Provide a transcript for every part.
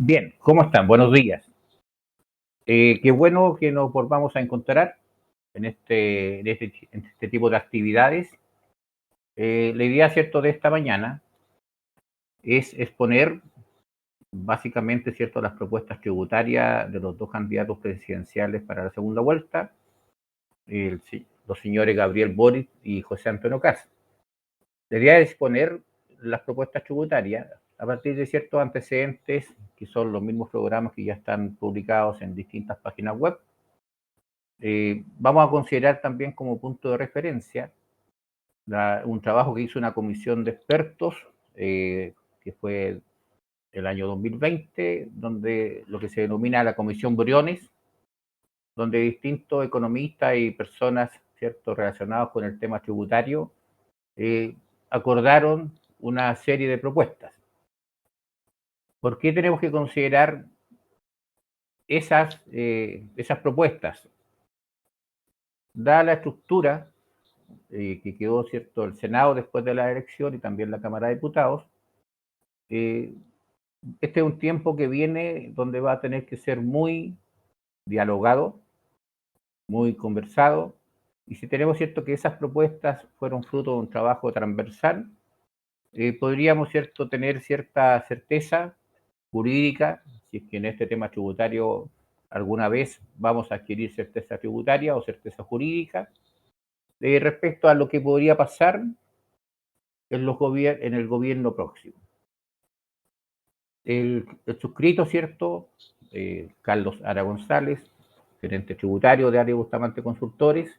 Bien, ¿cómo están? Buenos días. Qué bueno que nos volvamos a encontrar en este tipo de actividades. La idea, ¿cierto?, de esta mañana es exponer básicamente, ¿cierto?, las propuestas tributarias de los dos candidatos presidenciales para la segunda vuelta, los señores Gabriel Boric y José Antonio Kast. La idea es exponer las propuestas tributarias a partir de ciertos antecedentes, que son los mismos programas que ya están publicados en distintas páginas web. Vamos a considerar también como punto de referencia un trabajo que hizo una comisión de expertos, que fue el año 2020, donde lo que se denomina la Comisión Briones, donde distintos economistas y personas, ¿cierto?, relacionados con el tema tributario, eh, acordaron una serie de propuestas. ¿Por qué tenemos que considerar esas propuestas? Dada la estructura que quedó, ¿cierto?, el Senado después de la elección y también la Cámara de Diputados, eh, este es un tiempo que viene donde va a tener que ser muy dialogado, muy conversado, y si tenemos, ¿cierto?, que esas propuestas fueron fruto de un trabajo transversal, podríamos, ¿cierto?, tener cierta certeza jurídica, si es que en este tema tributario alguna vez vamos a adquirir certeza tributaria o certeza jurídica, respecto a lo que podría pasar en el gobierno próximo. El suscrito, ¿cierto? Carlos Ara González, gerente tributario de Área Bustamante Consultores,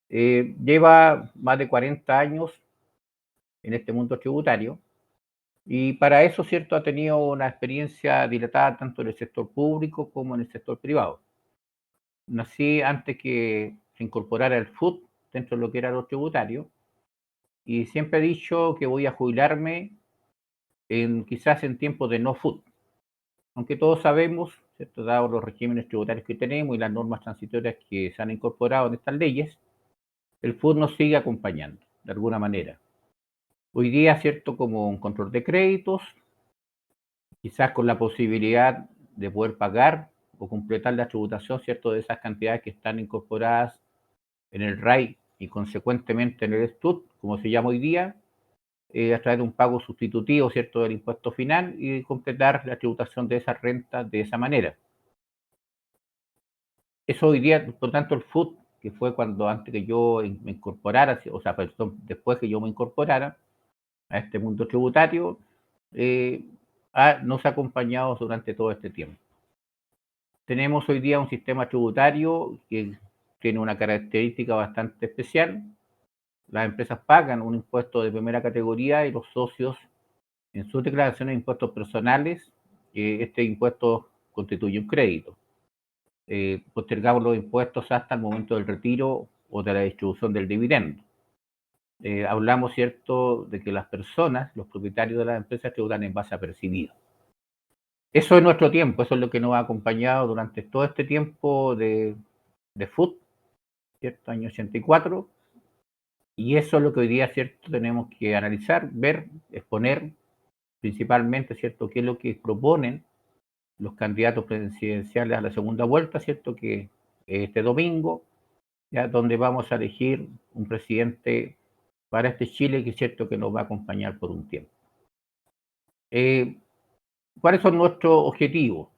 lleva más de 40 años en este mundo tributario y para eso, ¿cierto?, ha tenido una experiencia dilatada tanto en el sector público como en el sector privado. Nací antes que se incorporara el FUT dentro de lo que era los tributarios y siempre he dicho que voy a jubilarme quizás en tiempos de no FUT. Aunque todos sabemos, ¿cierto?, dados los regímenes tributarios que tenemos y las normas transitorias que se han incorporado en estas leyes, el FUT nos sigue acompañando, de alguna manera. Hoy día, ¿cierto?, como un control de créditos, quizás con la posibilidad de poder pagar o completar la tributación, ¿cierto?, de esas cantidades que están incorporadas en el RAI y consecuentemente en el STUT, como se llama hoy día, a través de un pago sustitutivo, ¿cierto?, del impuesto final y completar la tributación de esas rentas de esa manera. Eso hoy día, por tanto, el FUT, que fue cuando antes que yo me incorporara, o sea, perdón, después que yo me incorporara a este mundo tributario, eh, nos ha acompañado durante todo este tiempo. Tenemos hoy día un sistema tributario que tiene una característica bastante especial. Las empresas pagan un impuesto de primera categoría y los socios, en sus declaraciones de impuestos personales, este impuesto constituye un crédito. Postergamos los impuestos hasta el momento del retiro o de la distribución del dividendo. Hablamos, ¿cierto?, de que las personas, los propietarios de las empresas, tributan en base a percibido. Eso es nuestro tiempo, eso es lo que nos ha acompañado durante todo este tiempo de FUT, ¿cierto?, año 84, y eso es lo que hoy día, ¿cierto?, tenemos que analizar, ver, exponer, principalmente, ¿cierto?, qué es lo que proponen los candidatos presidenciales a la segunda vuelta, ¿cierto?, que este domingo, ya donde vamos a elegir un presidente para este Chile que es cierto que nos va a acompañar por un tiempo. Eh, ¿Cuáles son nuestros objetivos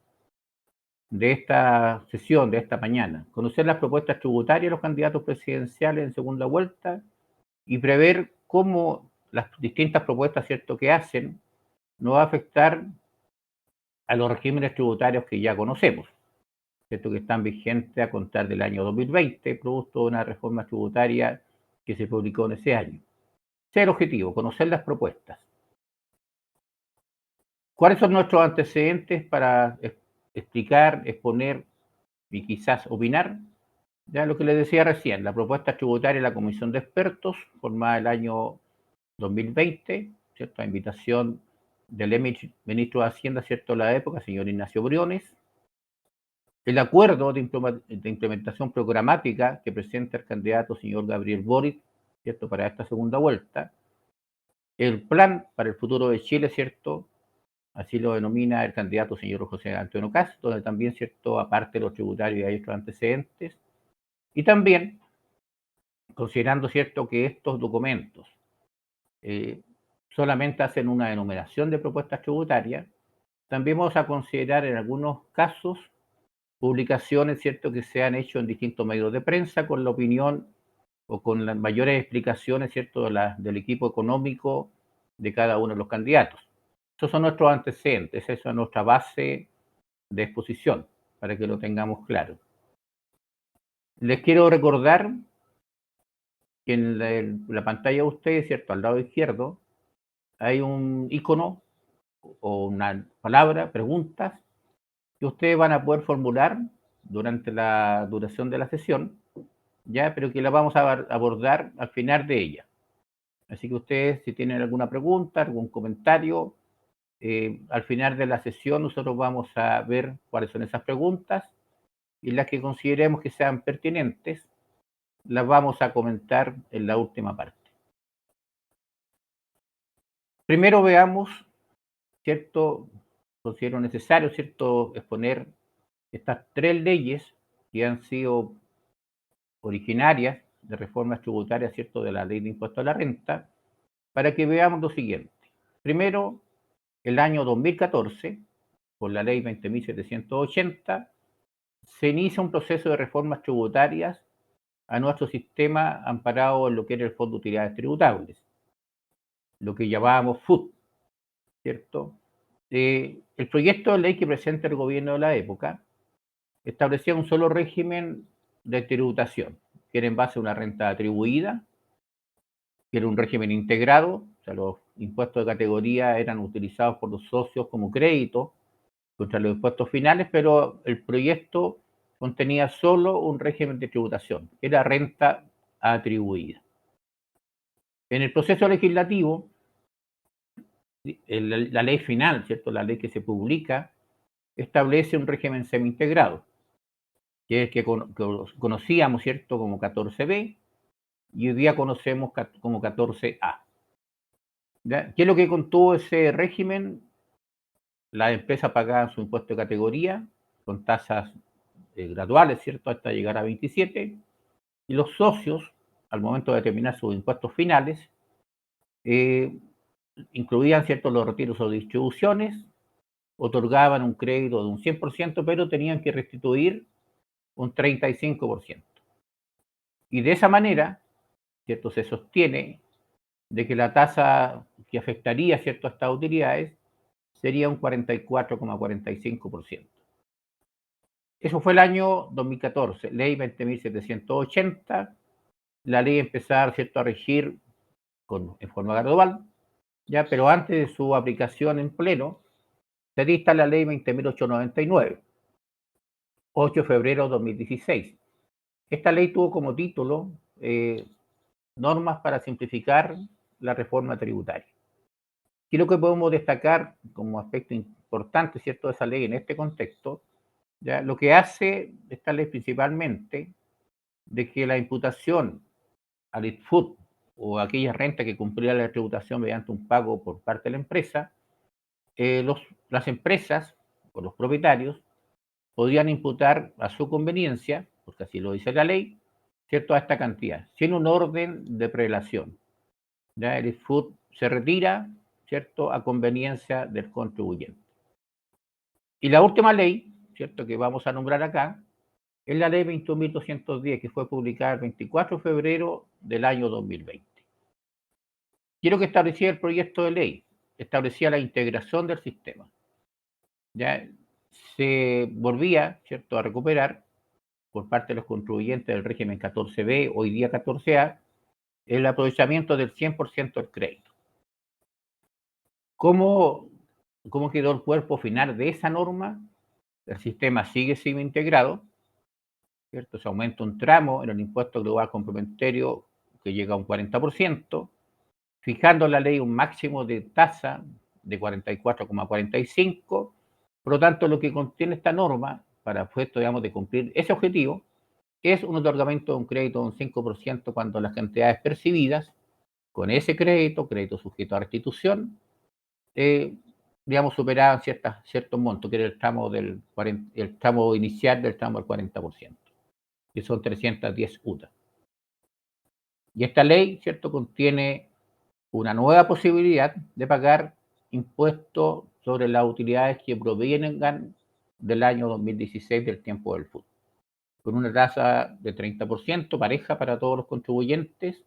de esta sesión, de esta mañana? Conocer las propuestas tributarias de los candidatos presidenciales en segunda vuelta y prever cómo las distintas propuestas, ¿cierto?, que hacen nos va a afectar a los regímenes tributarios que ya conocemos, ¿cierto?, que están vigentes a contar del año 2020, producto de una reforma tributaria que se publicó en ese año. Ese es el objetivo, conocer las propuestas. ¿Cuáles son nuestros antecedentes para explicar, exponer y quizás opinar? Ya lo que les decía recién, la propuesta tributaria de la Comisión de Expertos, formada el año 2020, ¿cierto?, a invitación del ministro de Hacienda, ¿cierto?, de la época, señor Ignacio Briones. El acuerdo de implementación programática que presenta el candidato señor Gabriel Boric, ¿cierto?, para esta segunda vuelta. El plan para el futuro de Chile, ¿cierto?, así lo denomina el candidato señor José Antonio Kast, donde también, ¿cierto?, aparte de los tributarios hay otros antecedentes, y también considerando, ¿cierto?, que estos documentos solamente hacen una enumeración de propuestas tributarias, también vamos a considerar en algunos casos publicaciones, ¿cierto?, que se han hecho en distintos medios de prensa con la opinión o con las mayores explicaciones, ¿cierto?, del equipo económico de cada uno de los candidatos. Esos son nuestros antecedentes, esa es nuestra base de exposición, para que lo tengamos claro. Les quiero recordar que en la pantalla de ustedes, ¿cierto?, al lado izquierdo, hay un icono o una palabra, preguntas, que ustedes van a poder formular durante la duración de la sesión, ya, pero que la vamos a abordar al final de ella. Así que ustedes, si tienen alguna pregunta, algún comentario, al final de la sesión nosotros vamos a ver cuáles son esas preguntas y las que consideremos que sean pertinentes, las vamos a comentar en la última parte. Primero veamos, ¿cierto? Considero necesario, ¿cierto?, exponer estas tres leyes que han sido originarias de reformas tributarias, ¿cierto?, de la ley de impuesto a la renta, para que veamos lo siguiente. Primero, el año 2014, por la ley 20.780, se inicia un proceso de reformas tributarias a nuestro sistema amparado en lo que era el Fondo de Utilidades Tributables, lo que llamábamos FUT, ¿cierto? El proyecto de ley que presenta el gobierno de la época establecía un solo régimen de tributación, que era en base a una renta atribuida, que era un régimen integrado, o sea, los impuestos de categoría eran utilizados por los socios como crédito contra los impuestos finales, pero el proyecto contenía solo un régimen de tributación, que era renta atribuida. En el proceso legislativo, la ley final, ¿cierto?, la ley que se publica, establece un régimen semi-integrado, que es el que conocíamos, ¿cierto?, como 14B, y hoy día conocemos como 14A. ¿Ya? ¿Qué es lo que contuvo ese régimen? Las empresas pagaban su impuesto de categoría con tasas graduales, ¿cierto?, hasta llegar a 27, y los socios, al momento de determinar sus impuestos finales, incluían, ¿cierto?, los retiros o distribuciones, otorgaban un crédito de un 100%, pero tenían que restituir un 35%. Y de esa manera, ¿cierto?, se sostiene de que la tasa que afectaría, ¿cierto?, a estas utilidades sería un 44,45%. Eso fue el año 2014, ley 20.780, la ley empezar, ¿cierto?, a regir en forma gradual, ya, pero antes de su aplicación en pleno, se dicta la ley 20.899, 8 de febrero de 2016. Esta ley tuvo como título Normas para simplificar la reforma tributaria. Y lo que podemos destacar como aspecto importante, ¿cierto?, de esa ley en este contexto, ¿ya? Lo que hace esta ley principalmente de que la imputación al ITFUT o aquella renta que cumplía la tributación mediante un pago por parte de la empresa, las empresas o los propietarios podían imputar a su conveniencia, porque así lo dice la ley, ¿cierto?, a esta cantidad, sin un orden de prelación. ¿Ya? El ITFUT se retira, ¿cierto?, a conveniencia del contribuyente. Y la última ley, ¿cierto?, que vamos a nombrar acá, es la ley 21.210, que fue publicada el 24 de febrero del año 2020. Quiero que establecía el proyecto de ley, establecía la integración del sistema. Ya se volvía, ¿cierto?, a recuperar por parte de los contribuyentes del régimen 14B, hoy día 14A, el aprovechamiento del 100% del crédito. ¿Cómo quedó el cuerpo final de esa norma? El sistema sigue siendo integrado, ¿cierto? Se aumenta un tramo en el impuesto global complementario que llega a un 40%, fijando la ley un máximo de tasa de 44,45. Por lo tanto, lo que contiene esta norma, para efecto, digamos, de cumplir ese objetivo, es un otorgamiento de un crédito de un 5% cuando las cantidades percibidas con ese crédito sujeto a restitución, digamos, superaban ciertos montos, que era el tramo inicial del tramo del 40%, que son 310 UTA. Y esta ley, ¿cierto?, contiene una nueva posibilidad de pagar impuestos sobre las utilidades que provengan del año 2016 del tiempo del fútbol, con una tasa de 30% pareja para todos los contribuyentes,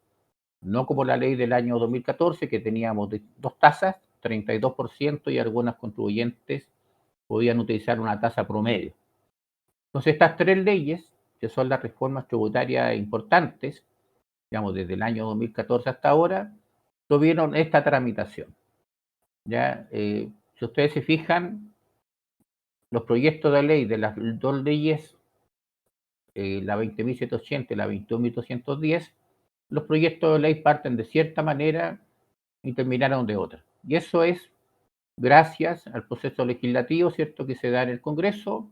no como la ley del año 2014 que teníamos dos tasas, 32%, y algunos contribuyentes podían utilizar una tasa promedio. Entonces, estas tres leyes, que son las reformas tributarias importantes, digamos, desde el año 2014 hasta ahora, tuvieron esta tramitación. ¿Ya? Si ustedes se fijan, los proyectos de ley de las dos leyes, la 20.780 y la 21.210, los proyectos de ley parten de cierta manera y terminaron de otra. Y eso es gracias al proceso legislativo, ¿cierto?, que se da en el Congreso,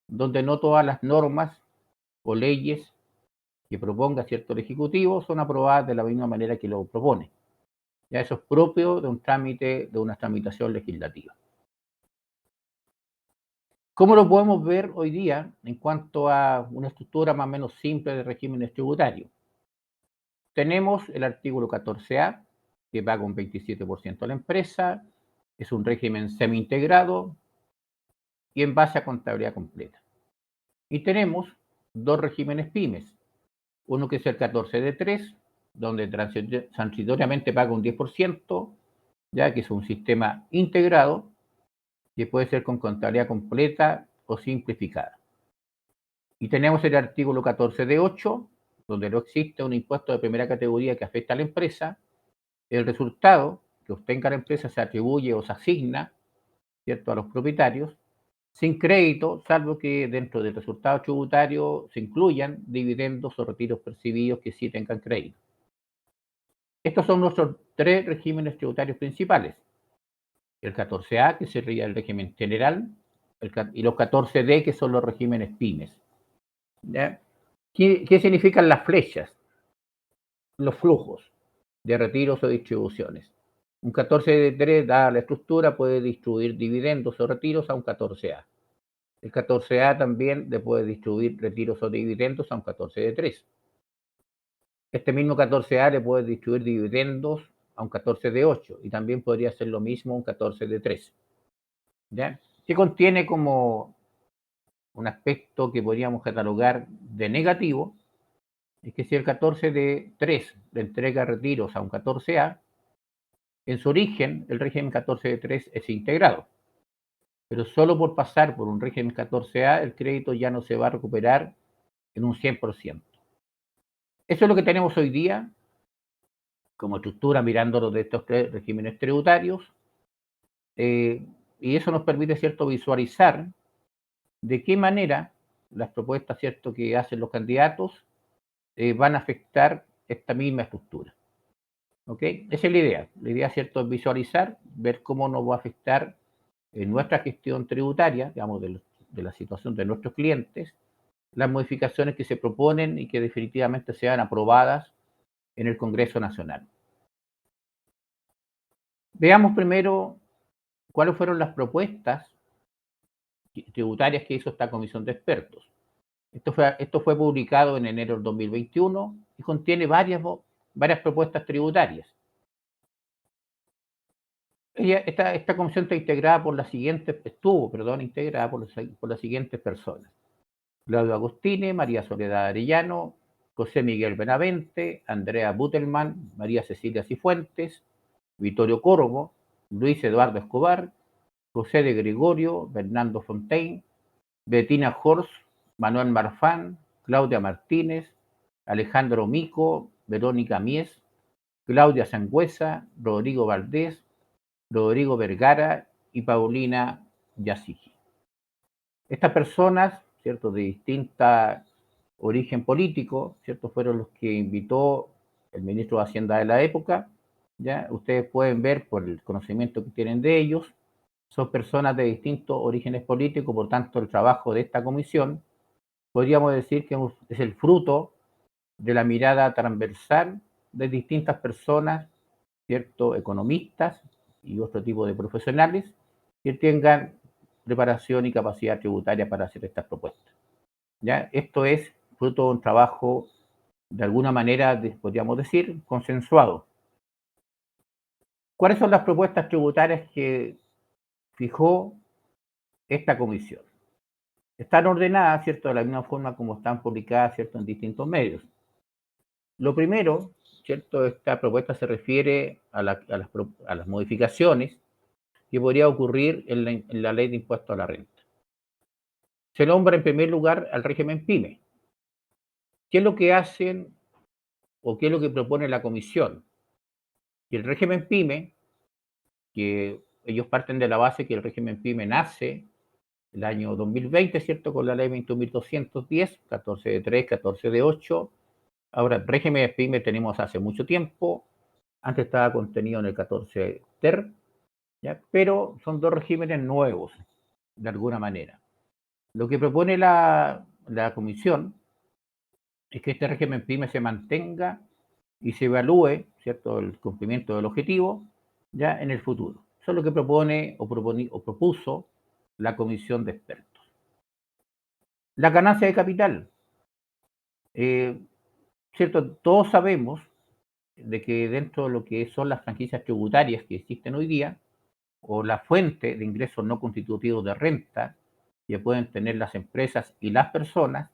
donde no todas las normas o leyes que proponga cierto el Ejecutivo son aprobadas de la misma manera que lo propone. Ya eso es propio de un trámite, de una tramitación legislativa. ¿Cómo lo podemos ver hoy día en cuanto a una estructura más o menos simple de regímenes tributarios? Tenemos el artículo 14A, que paga un 27% a la empresa, es un régimen semi-integrado y en base a contabilidad completa. Y tenemos dos regímenes pymes, uno que es el 14D3, donde transitoriamente paga un 10%, ya que es un sistema integrado, que puede ser con contabilidad completa o simplificada. Y tenemos el artículo 14D8, donde no existe un impuesto de primera categoría que afecta a la empresa. El resultado que obtenga la empresa se atribuye o se asigna, ¿cierto?, a los propietarios, sin crédito, salvo que dentro del resultado tributario se incluyan dividendos o retiros percibidos que sí tengan crédito. Estos son nuestros tres regímenes tributarios principales. El 14A, que sería el régimen general, y los 14D, que son los regímenes pymes. ¿Ya? ¿Qué significan las flechas? Los flujos de retiros o distribuciones. Un 14D3, dada la estructura, puede distribuir dividendos o retiros a un 14A. El 14A también le puede distribuir retiros o dividendos a un 14D3. Este mismo 14A le puede distribuir dividendos a un 14D8 y también podría ser lo mismo un 14D3. ¿Ya? Que contiene como un aspecto que podríamos catalogar de negativo, es que si el 14D3 le entrega retiros a un 14A, en su origen el régimen 14D3 es integrado, pero solo por pasar por un régimen 14A el crédito ya no se va a recuperar en un 100%. Eso es lo que tenemos hoy día como estructura mirándolo de estos tres regímenes tributarios, y eso nos permite, ¿cierto?, visualizar de qué manera las propuestas, ¿cierto?, que hacen los candidatos van a afectar esta misma estructura. ¿Ok? Esa es la idea. La idea, ¿cierto?, es visualizar, ver cómo nos va a afectar en nuestra gestión tributaria, digamos, de la situación de nuestros clientes, las modificaciones que se proponen y que definitivamente sean aprobadas en el Congreso Nacional. Veamos primero cuáles fueron las propuestas tributarias que hizo esta comisión de expertos. Esto fue publicado en enero del 2021 y contiene varias propuestas tributarias. Esta comisión está integrada por integrada por las siguientes personas: Claudio Agostini, María Soledad Arellano, José Miguel Benavente, Andrea Butelman, María Cecilia Cifuentes, Vittorio Corvo, Luis Eduardo Escobar, José de Gregorio, Fernando Fontaine, Bettina Horst, Manuel Marfán, Claudia Martínez, Alejandro Mico, Verónica Mies, Claudia Sangüesa, Rodrigo Valdés, Rodrigo Vergara y Paulina Yasigi. Estas personas, ¿cierto?, de distinta origen político, ¿cierto?, fueron los que invitó el ministro de Hacienda de la época. ¿Ya? Ustedes pueden ver por el conocimiento que tienen de ellos, son personas de distintos orígenes políticos, por tanto el trabajo de esta comisión podríamos decir que es el fruto de la mirada transversal de distintas personas, ¿cierto?, economistas y otro tipo de profesionales, que tengan preparación y capacidad tributaria para hacer estas propuestas. ¿Ya? Esto es fruto de un trabajo, de alguna manera, podríamos decir, consensuado. ¿Cuáles son las propuestas tributarias que fijó esta comisión? Están ordenadas, ¿cierto?, de la misma forma como están publicadas, ¿cierto?, en distintos medios. Lo primero, ¿cierto?, esta propuesta se refiere a las modificaciones que podría ocurrir en la ley de impuesto a la renta. Se nombra en primer lugar al régimen PYME. ¿Qué es lo que hacen o qué es lo que propone la comisión? Que el régimen PYME, que ellos parten de la base que el régimen PYME nace el año 2020, ¿cierto?, con la ley 21.210, 14 de 3, 14 de 8. Ahora, el régimen PYME tenemos hace mucho tiempo, antes estaba contenido en el 14 TER, ¿ya? Pero son dos regímenes nuevos, de alguna manera. Lo que propone la comisión es que este régimen PYME se mantenga y se evalúe, ¿cierto?, el cumplimiento del objetivo ya en el futuro. Eso es lo que propone o propuso la comisión de expertos. La ganancia de capital. ¿Cierto? Todos sabemos de que dentro de lo que son las franquicias tributarias que existen hoy día, o la fuente de ingresos no constitutivos de renta que pueden tener las empresas y las personas,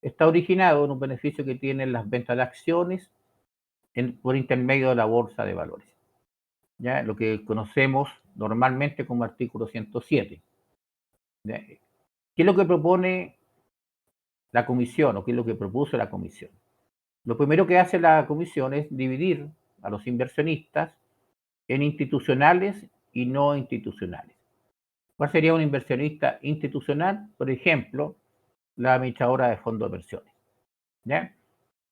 está originado en un beneficio que tienen las ventas de acciones por intermedio de la bolsa de valores. ¿Ya? Lo que conocemos normalmente como artículo 107. ¿Ya? ¿Qué es lo que propone la comisión o qué es lo que propuso la comisión? Lo primero que hace la comisión es dividir a los inversionistas en institucionales y no institucionales. ¿Cuál sería un inversionista institucional? Por ejemplo, la administradora de fondos de inversiones. ¿Ya?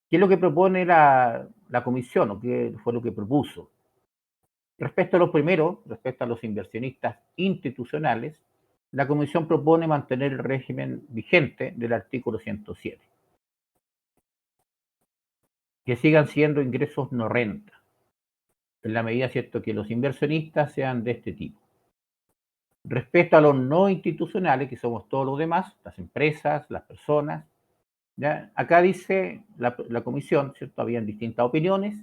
¿Qué es lo que propone la comisión o qué fue lo que propuso? Respecto a los primeros, respecto a los inversionistas institucionales, la comisión propone mantener el régimen vigente del artículo 107, que sigan siendo ingresos no renta, en la medida, ¿cierto?, que los inversionistas sean de este tipo. Respecto a los no institucionales, que somos todos los demás, las empresas, las personas, ¿ya? Acá dice la comisión, ¿cierto?, habían distintas opiniones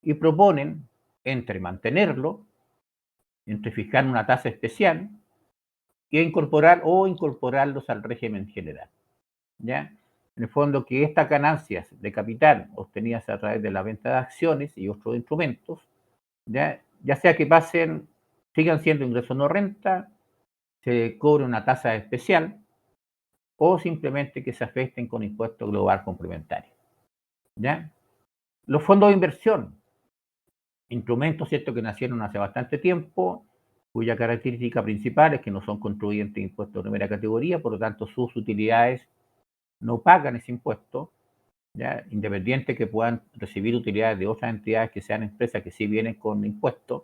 y proponen entre mantenerlo, entre fijar una tasa especial y incorporarlos al régimen general, ¿ya? En el fondo, que estas ganancias de capital obtenidas a través de la venta de acciones y otros instrumentos, ya sea que sigan siendo ingresos no renta, se cobre una tasa especial o simplemente que se afecten con impuesto global complementario, ¿ya? Los fondos de inversión, instrumentos, ¿cierto?, que nacieron hace bastante tiempo, cuya característica principal es que no son contribuyentes de impuesto de primera categoría, por lo tanto sus utilidades no pagan ese impuesto, ¿ya?, independiente que puedan recibir utilidades de otras entidades que sean empresas que sí vienen con impuestos,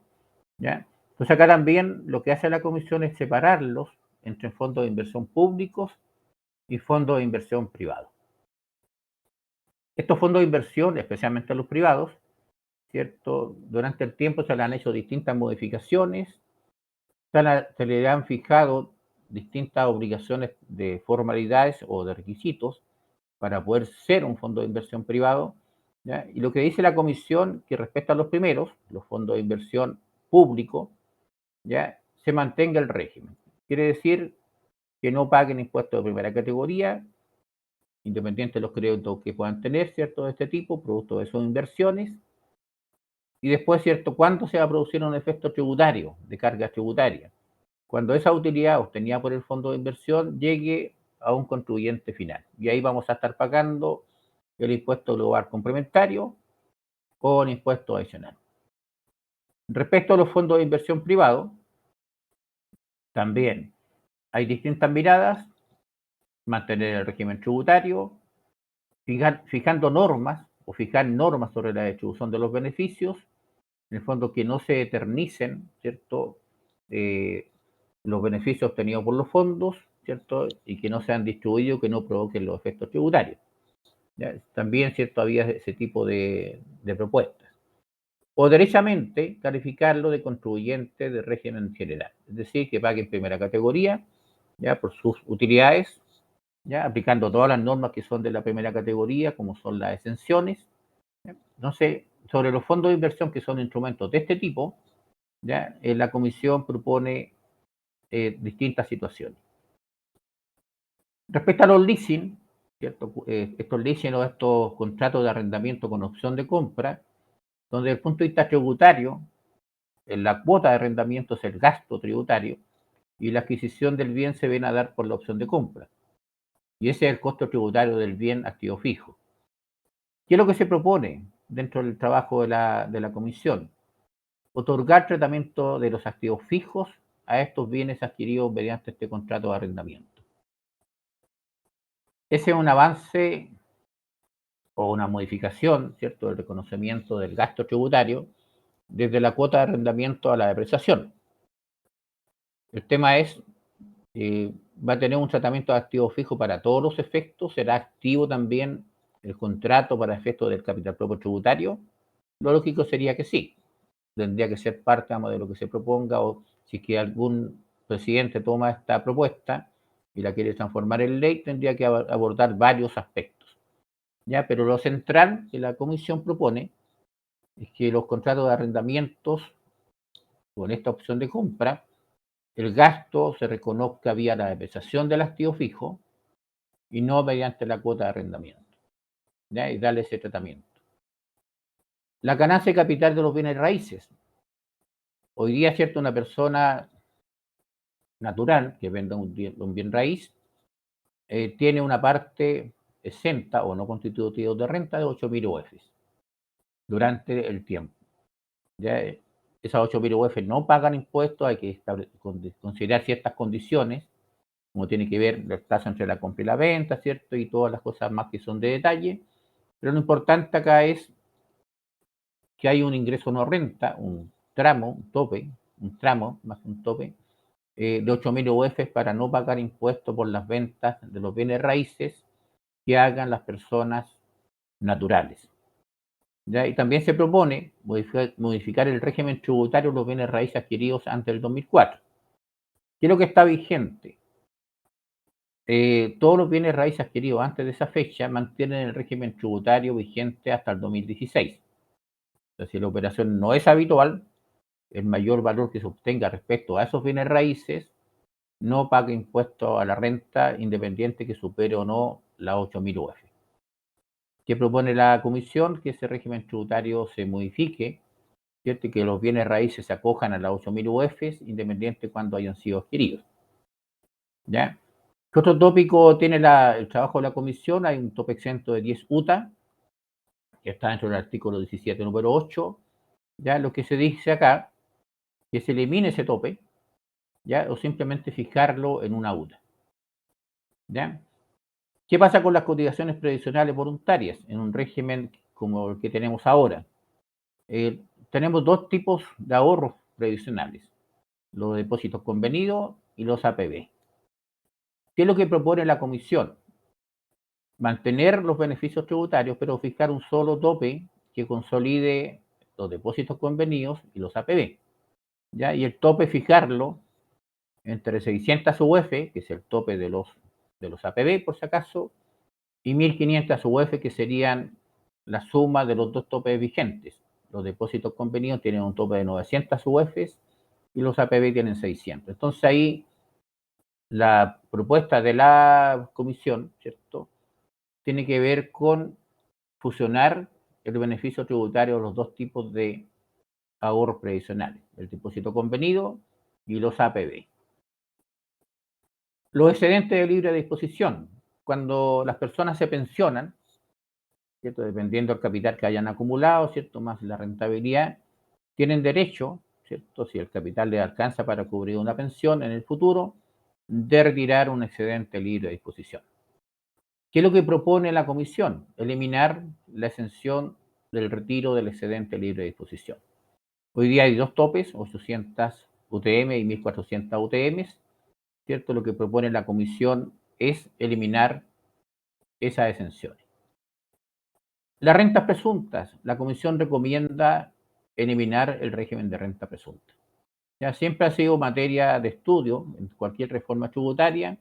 ¿ya? Entonces acá también lo que hace la comisión es separarlos entre fondos de inversión públicos y fondos de inversión privados. Estos fondos de inversión, especialmente los privados, ¿cierto?, durante el tiempo se le han hecho distintas modificaciones, se le han fijado distintas obligaciones de formalidades o de requisitos para poder ser un fondo de inversión privado, ¿ya? Y lo que dice la comisión, que respecto a los primeros, los fondos de inversión públicos, ya se mantenga el régimen. Quiere decir que no paguen impuestos de primera categoría, independiente de los créditos que puedan tener, ¿cierto?, de este tipo, producto de sus inversiones. Y después, ¿cierto?, ¿cuándo se va a producir un efecto tributario, de carga tributaria? Cuando esa utilidad obtenida por el fondo de inversión llegue a un contribuyente final. Y ahí vamos a estar pagando el impuesto global complementario o el impuesto adicional. Respecto a los fondos de inversión privados, también hay distintas miradas: mantener el régimen tributario, fijando normas o fijar normas sobre la distribución de los beneficios, en el fondo que no se eternicen, ¿cierto?, eh, los beneficios obtenidos por los fondos, ¿cierto?, y que no sean distribuidos, que no provoquen los efectos tributarios. ¿Ya? También, ¿cierto?, había ese tipo de propuestas. o derechamente calificarlo de contribuyente de régimen general, es decir, que pague en primera categoría, ya por sus utilidades, ya aplicando todas las normas que son de la primera categoría, como son las exenciones. ¿Ya? Entonces, sobre los fondos de inversión, que son instrumentos de este tipo, ya la comisión propone distintas situaciones. Respecto a los leasing, ¿cierto? Estos leasing o estos contratos de arrendamiento con opción de compra, donde desde el punto de vista tributario, la cuota de arrendamiento es el gasto tributario y la adquisición del bien se viene a dar por la opción de compra. Y ese es el costo tributario del bien activo fijo. ¿Qué es lo que se propone dentro del trabajo de la comisión? Otorgar tratamiento de los activos fijos a estos bienes adquiridos mediante este contrato de arrendamiento. Ese es un avance o una modificación, ¿cierto?, del reconocimiento del gasto tributario desde la cuota de arrendamiento a la depreciación. El tema es, va a tener un tratamiento de activo fijo para todos los efectos, será activo también el contrato para efectos del capital propio tributario. Lo lógico sería que sí, tendría que ser parte, vamos, de lo que se proponga, o si es que algún presidente toma esta propuesta y la quiere transformar en ley, tendría que abordar varios aspectos. ¿Ya? Pero lo central que la comisión propone es que los contratos de arrendamientos con esta opción de compra, el gasto se reconozca vía la depreciación del activo fijo y no mediante la cuota de arrendamiento. ¿Ya? Y darle ese tratamiento. La ganancia de capital de los bienes raíces. Hoy día, ¿cierto?, una persona natural que venda un bien raíz tiene una parte exenta o no constitutiva de renta de 8.000 UF durante el tiempo. ¿Ya? Esas 8.000 UF no pagan impuestos, hay que considerar ciertas condiciones, como tiene que ver el plazo entre la compra y la venta, ¿cierto? Y todas las cosas más que son de detalle. Pero lo importante acá es que hay un ingreso no renta, un tramo, un tope, un tramo, más que un tope, de 8.000 UF para no pagar impuestos por las ventas de los bienes raíces que hagan las personas naturales. ¿Ya? Y también se propone modificar el régimen tributario de los bienes raíces adquiridos antes del 2004. ¿Qué es lo que está vigente? Todos los bienes raíces adquiridos antes de esa fecha mantienen el régimen tributario vigente hasta el 2016. Entonces, si la operación no es habitual, el mayor valor que se obtenga respecto a esos bienes raíces no paga impuesto a la renta independiente que supere o no las 8.000 UF. ¿Qué propone la comisión? Que ese régimen tributario se modifique, ¿cierto? Y que los bienes raíces se acojan a las 8.000 UF independiente cuando hayan sido adquiridos. ¿Ya? ¿Qué otro tópico tiene el trabajo de la comisión? Hay un tope exento de 10 UTA, que está dentro del artículo 17, número 8. ¿Ya? Lo que se dice acá, que se elimine ese tope, ¿ya? O simplemente fijarlo en una UTA. ¿Ya? ¿Qué pasa con las cotizaciones previsionales voluntarias en un régimen como el que tenemos ahora? Tenemos dos tipos de ahorros previsionales, los depósitos convenidos y los APB. ¿Qué es lo que propone la comisión? Mantener los beneficios tributarios, pero fijar un solo tope que consolide los depósitos convenidos y los APB. ¿Ya? Y el tope fijarlo entre 600 UF, que es el tope de los APB, por si acaso, y 1.500 UF, que serían la suma de los dos topes vigentes. Los depósitos convenidos tienen un tope de 900 UF y los APB tienen 600. Entonces ahí la propuesta de la comisión, ¿cierto?, tiene que ver con fusionar el beneficio tributario de los dos tipos de ahorros previsionales, el depósito convenido y los APB. Los excedentes de libre disposición. Cuando las personas se pensionan, ¿cierto?, dependiendo del capital que hayan acumulado, ¿cierto?, más la rentabilidad, tienen derecho, ¿cierto?, si el capital les alcanza para cubrir una pensión en el futuro, de retirar un excedente libre de disposición. ¿Qué es lo que propone la comisión? Eliminar la exención del retiro del excedente libre de disposición. Hoy día hay dos topes, 800 UTM y 1.400 UTM, ¿cierto? Lo que propone la comisión es eliminar esas exenciones. Las rentas presuntas. La comisión recomienda eliminar el régimen de renta presunta. Ya siempre ha sido materia de estudio en cualquier reforma tributaria,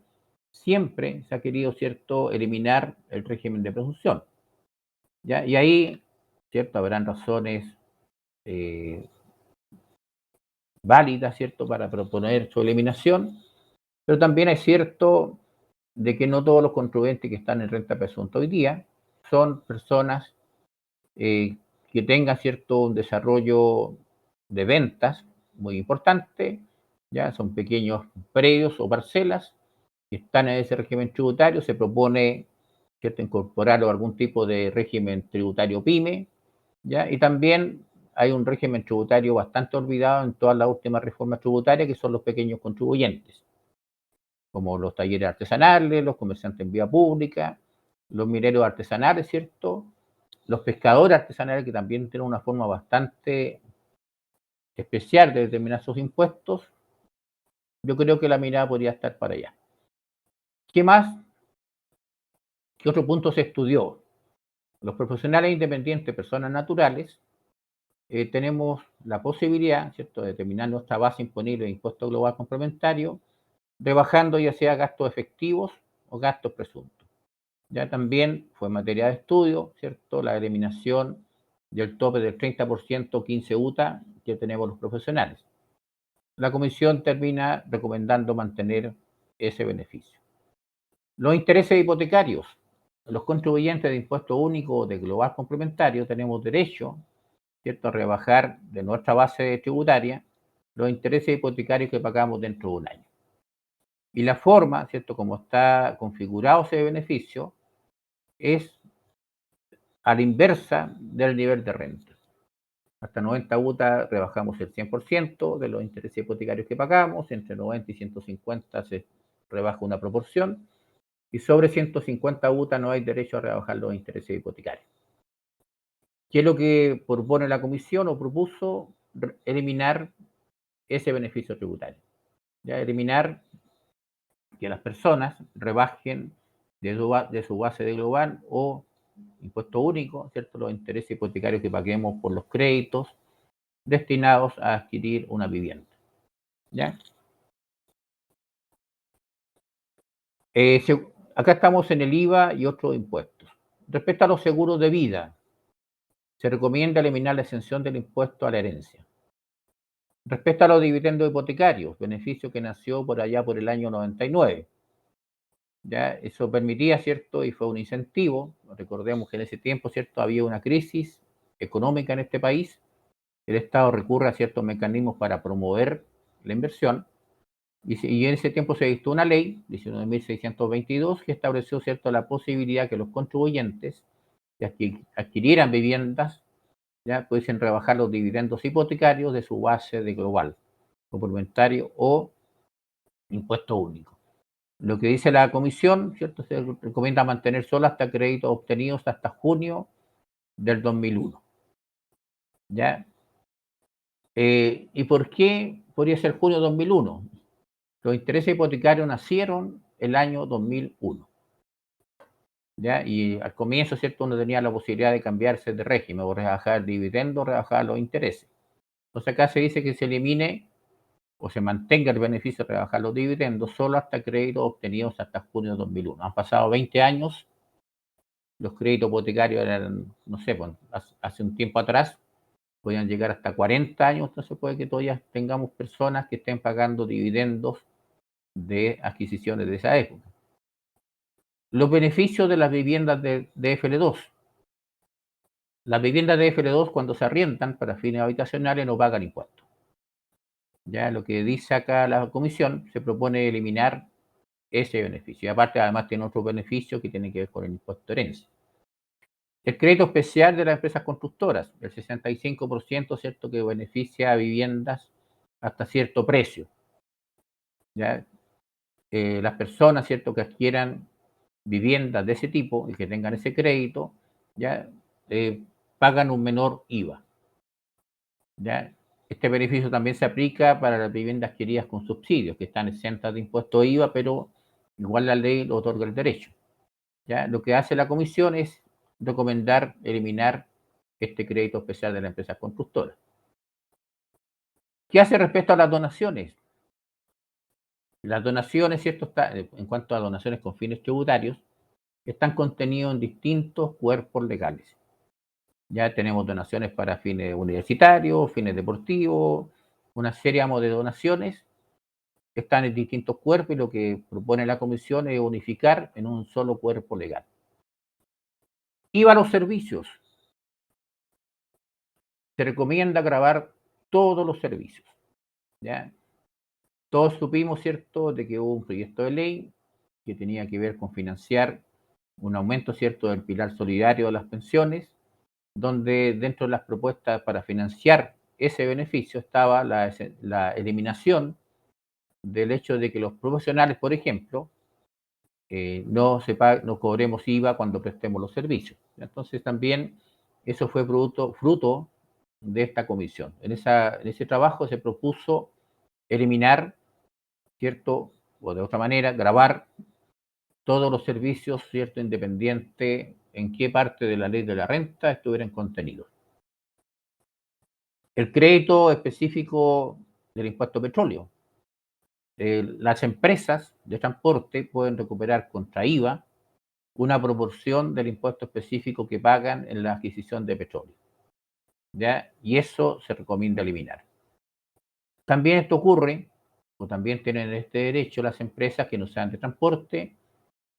siempre se ha querido, ¿cierto?, eliminar el régimen de presunción. ¿Ya? Y ahí, ¿cierto?, habrán razones eh, válidas, ¿cierto?, para proponer su eliminación, pero también es cierto de que no todos los contribuyentes que están en renta presunta hoy día son personas eh, que tengan cierto un desarrollo de ventas muy importante, ya son pequeños predios o parcelas que están en ese régimen tributario, se propone, ¿cierto?, incorporarlo a algún tipo de régimen tributario PYME, ¿ya? Y también hay un régimen tributario bastante olvidado en todas las últimas reformas tributarias, que son los pequeños contribuyentes, como los talleres artesanales, los comerciantes en vía pública, los mineros artesanales, ¿cierto? Los pescadores artesanales, que también tienen una forma bastante especial de determinar sus impuestos. Yo creo que la mirada podría estar para allá. ¿Qué más? ¿Qué otro punto se estudió? Los profesionales independientes, personas naturales, tenemos la posibilidad, ¿cierto?, de determinar nuestra base imponible de impuesto global complementario, rebajando ya sea gastos efectivos o gastos presuntos. Ya también fue materia de estudio, ¿cierto?, la eliminación del tope del 30% 15 UTA que tenemos los profesionales. La comisión termina recomendando mantener ese beneficio. Los intereses hipotecarios. Los contribuyentes de impuesto único o de global complementario tenemos derecho, ¿cierto?, a rebajar de nuestra base tributaria los intereses hipotecarios que pagamos dentro de un año. Y la forma, ¿cierto?, como está configurado ese beneficio, es a la inversa del nivel de renta. Hasta 90 UTA rebajamos el 100% de los intereses hipotecarios que pagamos, entre 90 y 150 se rebaja una proporción, y sobre 150 UTA no hay derecho a rebajar los intereses hipotecarios. ¿Qué es lo que propone la comisión o propuso? Eliminar ese beneficio tributario. Ya eliminar que las personas rebajen de su base de global o impuesto único, ¿cierto?, los intereses hipotecarios que paguemos por los créditos destinados a adquirir una vivienda. ¿Ya? Acá estamos en el IVA y otros impuestos. Respecto a los seguros de vida, se recomienda eliminar la exención del impuesto a la herencia. Respecto a los dividendos hipotecarios, beneficio que nació por allá por el año 99. ¿Ya? Eso permitía, ¿cierto? Y fue un incentivo. Recordemos que en ese tiempo, ¿cierto?, había una crisis económica en este país. El Estado recurre a ciertos mecanismos para promover la inversión. Y en ese tiempo se dictó una ley, 19.622, que estableció, ¿cierto?, la posibilidad que los contribuyentes que adquirieran viviendas ya pudiesen rebajar los dividendos hipotecarios de su base de global, complementario o impuesto único. Lo que dice la comisión, ¿cierto?, se recomienda mantener solo hasta créditos obtenidos hasta junio del 2001. ¿Ya? ¿Y por qué podría ser junio de 2001? Los intereses hipotecarios nacieron el año 2001. ¿Ya? Y al comienzo, ¿cierto?, uno tenía la posibilidad de cambiarse de régimen, o rebajar el dividendo, o rebajar los intereses. Entonces acá se dice que se elimine o se mantenga el beneficio de rebajar los dividendos solo hasta créditos obtenidos hasta junio de 2001. Han pasado 20 años, los créditos hipotecarios eran, no sé, pues, hace un tiempo atrás, podían llegar hasta 40 años, entonces puede que todavía tengamos personas que estén pagando dividendos de adquisiciones de esa época. Los beneficios de las viviendas de FL2. Las viviendas de FL2, cuando se arriendan para fines habitacionales, no pagan impuestos. Ya lo que dice acá la comisión, se propone eliminar ese beneficio. Y aparte, además, tiene otro beneficio que tiene que ver con el impuesto de herencia. El crédito especial de las empresas constructoras, el 65%, ¿cierto?, que beneficia a viviendas hasta cierto precio. ¿Ya? Las personas, ¿cierto?, que adquieran viviendas de ese tipo y que tengan ese crédito, ya pagan un menor IVA. ¿Ya? Este beneficio también se aplica para las viviendas adquiridas con subsidios, que están exentas de impuesto IVA, pero igual la ley lo otorga el derecho. ¿Ya? Lo que hace la comisión es recomendar eliminar este crédito especial de las empresas constructoras. ¿Qué hace respecto a las donaciones? Las donaciones, ¿cierto? En cuanto a donaciones con fines tributarios, están contenidos en distintos cuerpos legales. Ya tenemos donaciones para fines universitarios, fines deportivos, una serie de donaciones están en distintos cuerpos y lo que propone la comisión es unificar en un solo cuerpo legal. IVA a los servicios. Se recomienda grabar todos los servicios. ¿Ya? Todos supimos, ¿cierto?, de que hubo un proyecto de ley que tenía que ver con financiar un aumento, ¿cierto?, del pilar solidario de las pensiones, donde dentro de las propuestas para financiar ese beneficio estaba la eliminación del hecho de que los profesionales, por ejemplo, no cobremos IVA cuando prestemos los servicios. Entonces también eso fue fruto de esta comisión. En ese trabajo se propuso eliminar, ¿cierto? O de otra manera, grabar todos los servicios, ¿cierto? Independiente en qué parte de la ley de la renta estuvieran contenidos. El crédito específico del impuesto a petróleo. Las empresas de transporte pueden recuperar contra IVA una proporción del impuesto específico que pagan en la adquisición de petróleo. ¿Ya? Y eso se recomienda eliminar. También esto ocurre, o también tienen este derecho las empresas que no sean de transporte,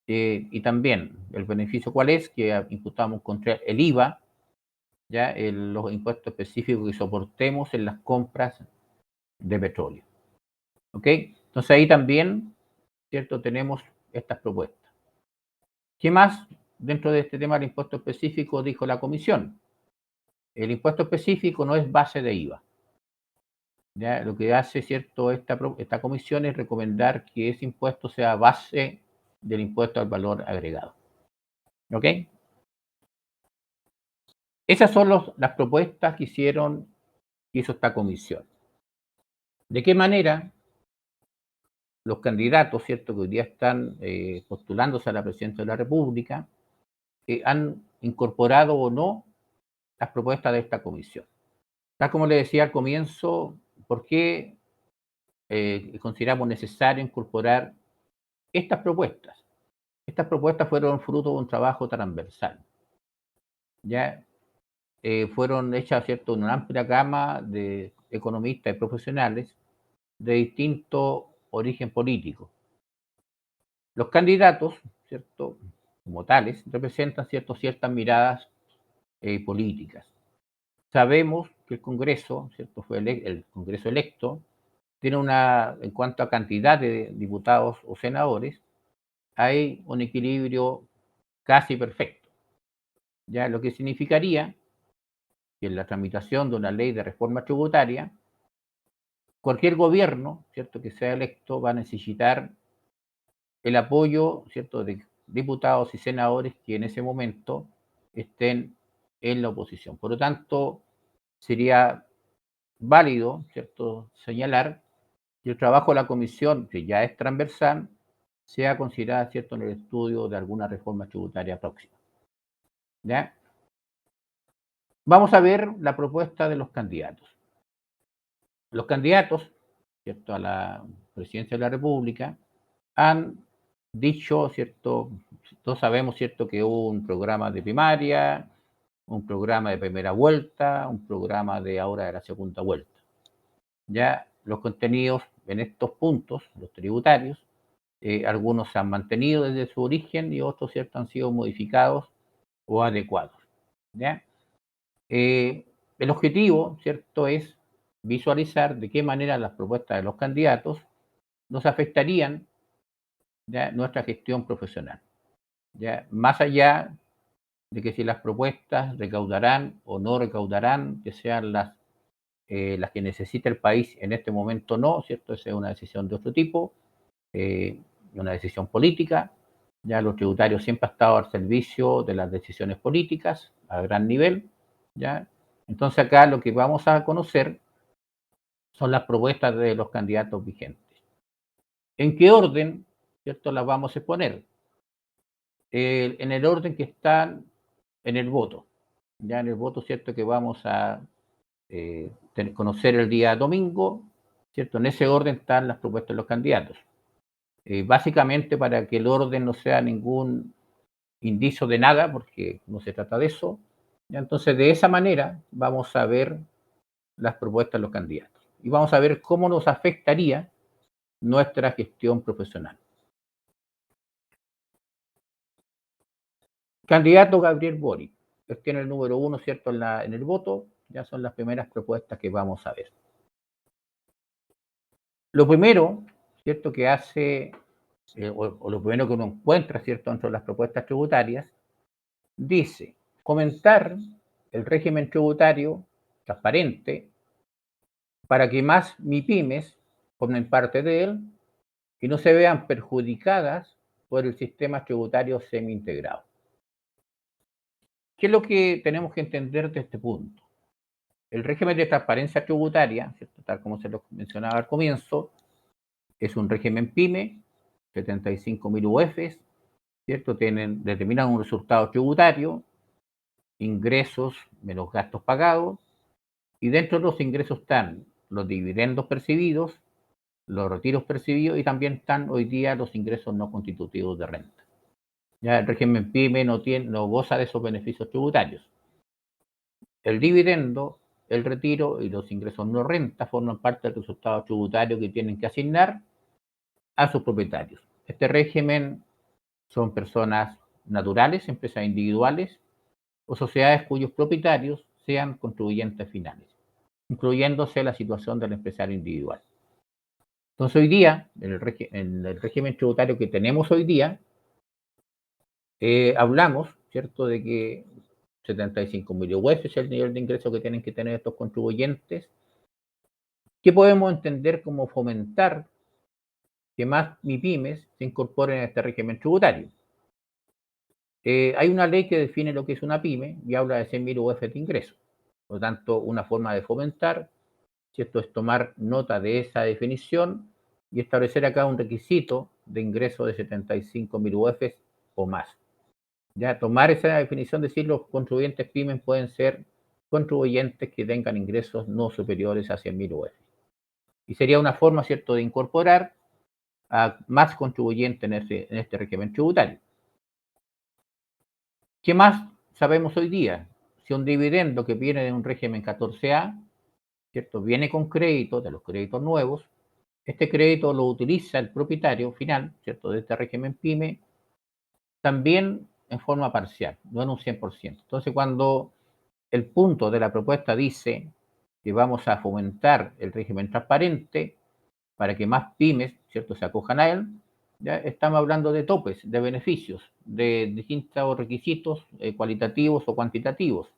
y también el beneficio cuál es, que imputamos contra el IVA, ya los impuestos específicos que soportemos en las compras de petróleo. ¿Ok? Entonces ahí también, ¿cierto? Tenemos estas propuestas. ¿Qué más dentro de este tema del impuesto específico dijo la comisión? El impuesto específico no es base de IVA. ¿Ya? Lo que hace, ¿cierto?, esta comisión es recomendar que ese impuesto sea base del impuesto al valor agregado. ¿Ok? Esas son las propuestas que hizo esta comisión. ¿De qué manera los candidatos, ¿cierto?, que hoy día están postulándose a la presidencia de la República, han incorporado o no las propuestas de esta comisión? Tal como le decía al comienzo, ¿por qué consideramos necesario incorporar estas propuestas? Estas propuestas fueron fruto de un trabajo transversal. Ya fueron hechas, ¿cierto?, en una amplia gama de economistas y profesionales de distinto origen político. Los candidatos, ¿cierto?, como tales, representan, ¿cierto?, ciertas miradas políticas. Sabemos que el Congreso, ¿cierto?, el Congreso electo, tiene en cuanto a cantidad de diputados o senadores, hay un equilibrio casi perfecto. Ya lo que significaría que en la tramitación de una ley de reforma tributaria, cualquier gobierno, ¿cierto?, que sea electo va a necesitar el apoyo, ¿cierto?, de diputados y senadores que en ese momento estén en la oposición. Por lo tanto, sería válido, ¿cierto?, señalar que el trabajo de la comisión, que ya es transversal, sea considerada, ¿cierto?, en el estudio de alguna reforma tributaria próxima. ¿Ya? Vamos a ver la propuesta de los candidatos. Los candidatos, ¿cierto?, a la presidencia de la República han dicho, ¿cierto? Todos sabemos, ¿cierto?, que hubo un programa de primaria, un programa de primera vuelta, un programa de ahora de la segunda vuelta. Ya los contenidos en estos puntos, los tributarios, algunos se han mantenido desde su origen y otros, ¿cierto?, han sido modificados o adecuados. ¿Ya? El objetivo, ¿cierto?, es visualizar de qué manera las propuestas de los candidatos nos afectarían, ¿ya?, nuestra gestión profesional. ¿Ya? Más allá de que si las propuestas recaudarán o no recaudarán, que sean las que necesita el país en este momento no, ¿cierto? Esa es una decisión de otro tipo, una decisión política. Ya los tributarios siempre han estado al servicio de las decisiones políticas a gran nivel. ¿Ya? Entonces acá lo que vamos a conocer son las propuestas de los candidatos vigentes. ¿En qué orden, cierto, las vamos a exponer? En el orden que están en el voto. Ya en el voto, cierto, que vamos a conocer el día domingo, ¿cierto? En ese orden están las propuestas de los candidatos. Básicamente para que el orden no sea ningún indicio de nada, porque no se trata de eso. Entonces, de esa manera vamos a ver las propuestas de los candidatos y vamos a ver cómo nos afectaría nuestra gestión profesional. Candidato Gabriel Boric, él tiene el número 1, ¿cierto? En el voto, ya son las primeras propuestas que vamos a ver. Lo primero, ¿cierto? Que hace, o lo primero que uno encuentra, ¿cierto? Dentro de las propuestas tributarias, dice fomentar el régimen tributario transparente para que más MIPYMES formen parte de él y no se vean perjudicadas por el sistema tributario semi-integrado. ¿Qué es lo que tenemos que entender de este punto? El régimen de transparencia tributaria, ¿cierto? Tal como se lo mencionaba al comienzo, es un régimen PYME, 75.000 UFs, ¿cierto? Determinan un resultado tributario, ingresos menos gastos pagados, y dentro de los ingresos están los dividendos percibidos, los retiros percibidos y también están hoy día los ingresos no constitutivos de renta. Ya el régimen PYME no goza de esos beneficios tributarios. El dividendo, el retiro y los ingresos no renta forman parte del resultado tributario que tienen que asignar a sus propietarios. Este régimen son personas naturales, empresas individuales o sociedades cuyos propietarios sean contribuyentes finales, incluyéndose la situación del empresario individual. Entonces hoy día, en el régimen tributario que tenemos hoy día, hablamos, ¿cierto?, de que 75.000 UF es el nivel de ingreso que tienen que tener estos contribuyentes. ¿Qué podemos entender como fomentar que más MIPYMES se incorporen a este régimen tributario? Hay una ley que define lo que es una PYME y habla de 100.000 UF de ingreso. Por lo tanto, una forma de fomentar, ¿cierto?, es tomar nota de esa definición y establecer acá un requisito de ingreso de 75.000 UF o más. Ya tomar esa definición, decir los contribuyentes PYME pueden ser contribuyentes que tengan ingresos no superiores a 100.000 UF. Y sería una forma, ¿cierto?, de incorporar a más contribuyentes en este régimen tributario. ¿Qué más sabemos hoy día? Si un dividendo que viene de un régimen 14A, ¿cierto?, viene con crédito, de los créditos nuevos, este crédito lo utiliza el propietario final, ¿cierto?, de este régimen PYME, también en forma parcial, no en un 100%. Entonces, cuando el punto de la propuesta dice que vamos a fomentar el régimen transparente para que más pymes, ¿cierto?, se acojan a él, ya estamos hablando de topes, de beneficios, de distintos requisitos cualitativos o cuantitativos.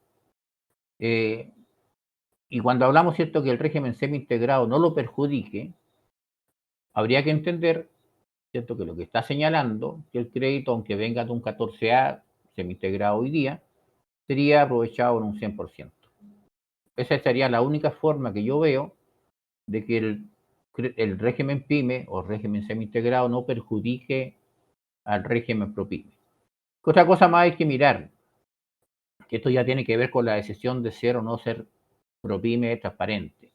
Y cuando hablamos, ¿cierto?, que el régimen semi-integrado no lo perjudique, habría que entender, ¿cierto?, que lo que está señalando, que el crédito, aunque venga de un 14A semi-integrado hoy día, sería aprovechado en un 100%. Esa sería la única forma que yo veo de que el régimen PYME o régimen semi-integrado no perjudique al régimen ProPyME. Otra cosa más hay que mirar, que esto ya tiene que ver con la decisión de ser o no ser ProPyME transparente.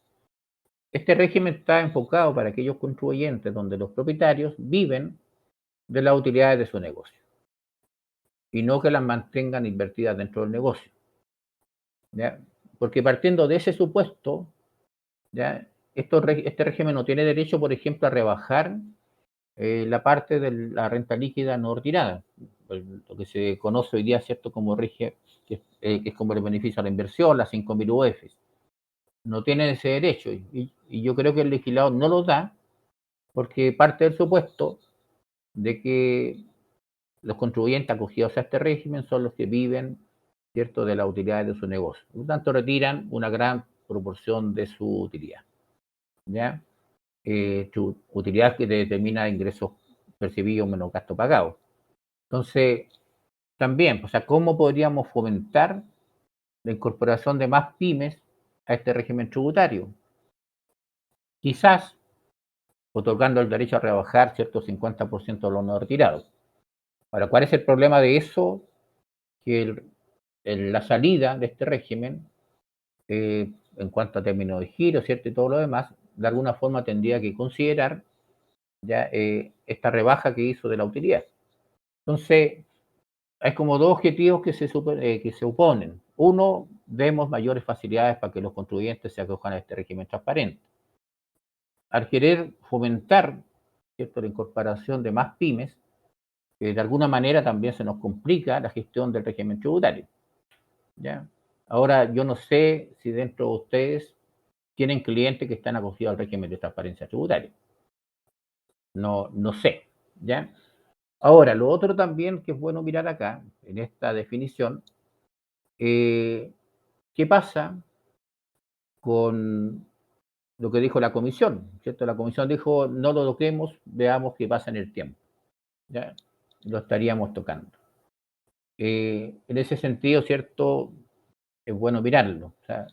Este régimen está enfocado para aquellos contribuyentes donde los propietarios viven de las utilidades de su negocio y no que las mantengan invertidas dentro del negocio. ¿Ya? Porque partiendo de ese supuesto, ¿ya?, este régimen no tiene derecho, por ejemplo, a rebajar la parte de la renta líquida no retirada, lo que se conoce hoy día, ¿cierto?, como que es como el beneficio a la inversión, las 5.000 UF. No tienen ese derecho y yo creo que el legislador no lo da porque parte del supuesto de que los contribuyentes acogidos a este régimen son los que viven, ¿cierto?, de las utilidades de su negocio. Por lo tanto, retiran una gran proporción de su utilidad. ¿Ya? Su utilidad que determina ingresos percibidos menos gasto pagado. Entonces, también, o sea, ¿cómo podríamos fomentar la incorporación de más pymes a este régimen tributario? Quizás otorgando el derecho a rebajar, ¿cierto?, 50% de los no retirados. Ahora, ¿cuál es el problema de eso? Que la salida de este régimen, en cuanto a términos de giro, ¿cierto?, y todo lo demás, de alguna forma tendría que considerar ya esta rebaja que hizo de la utilidad. Entonces, hay como dos objetivos que se oponen. Uno, demos mayores facilidades para que los contribuyentes se acojan a este régimen transparente. Al querer fomentar, ¿cierto?, la incorporación de más pymes, de alguna manera también se nos complica la gestión del régimen tributario. ¿Ya? Ahora, yo no sé si dentro de ustedes tienen clientes que están acogidos al régimen de transparencia tributaria. No sé. ¿Ya? Ahora, lo otro también que es bueno mirar acá, en esta definición, ¿qué pasa con lo que dijo la comisión? ¿Cierto? La comisión dijo, no lo toquemos, veamos qué pasa en el tiempo. ¿Ya? Lo estaríamos tocando. En ese sentido, ¿cierto? Es bueno mirarlo. O sea,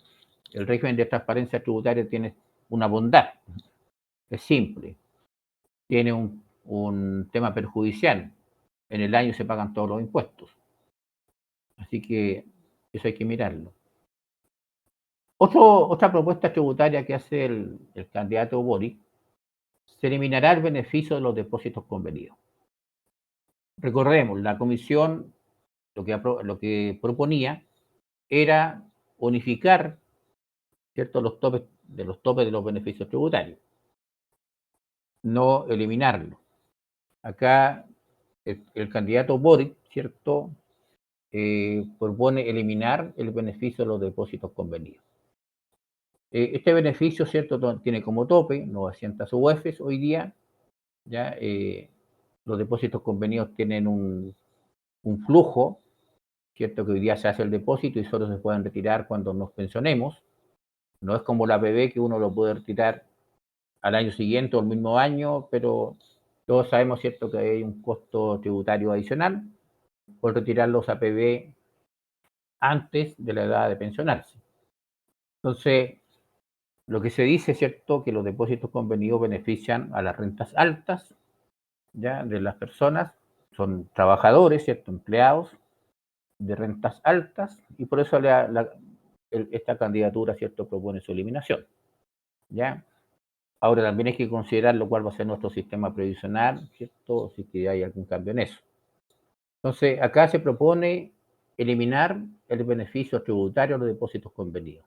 el régimen de transparencia tributaria tiene una bondad, es simple, tiene un tema perjudicial. En el año se pagan todos los impuestos. Así que eso hay que mirarlo. Otra propuesta tributaria que hace el candidato Boric, se eliminará el beneficio de los depósitos convenidos. Recordemos, la comisión lo que proponía era unificar, ¿cierto?, los topes de los beneficios tributarios, no eliminarlo. Acá el candidato Boric, ¿cierto?, propone eliminar el beneficio de los depósitos convenidos. Este beneficio, ¿cierto?, tiene como tope 900 UFs hoy día. ¿Ya? Los depósitos convenidos tienen un flujo, ¿cierto?, que hoy día se hace el depósito y solo se pueden retirar cuando nos pensionemos. No es como la APB que uno lo puede retirar al año siguiente o el mismo año, pero todos sabemos, ¿cierto?, que hay un costo tributario adicional por retirar los APB antes de la edad de pensionarse. Entonces, lo que se dice, ¿cierto?, que los depósitos convenidos benefician a las rentas altas, ¿ya?, de las personas, son trabajadores, ¿cierto?, empleados de rentas altas, y por eso esta candidatura, ¿cierto?, propone su eliminación. ¿Ya? Ahora también hay que considerar lo cual va a ser nuestro sistema previsional, ¿cierto?, si que hay algún cambio en eso. Entonces, acá se propone eliminar el beneficio tributario a los depósitos convenidos.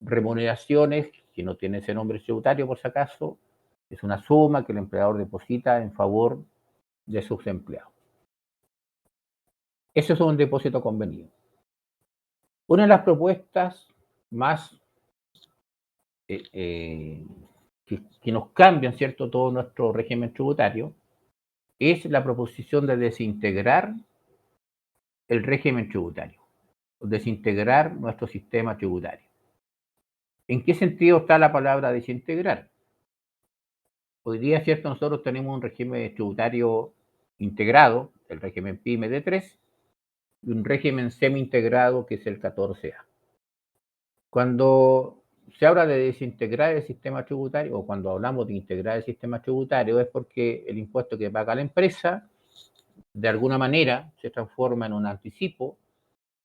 Remuneraciones, que no tiene ese nombre tributario por si acaso, es una suma que el empleador deposita en favor de sus empleados. Eso es un depósito convenido. Una de las propuestas más que nos cambian, ¿cierto?, todo nuestro régimen tributario, es la proposición de desintegrar el régimen tributario, desintegrar nuestro sistema tributario. ¿En qué sentido está la palabra desintegrar? Hoy día, ¿cierto?, nosotros tenemos un régimen tributario integrado, el régimen PYME de 3, y un régimen semi-integrado que es el 14A. Cuando se habla de desintegrar el sistema tributario, o cuando hablamos de integrar el sistema tributario, es porque el impuesto que paga la empresa, de alguna manera, se transforma en un anticipo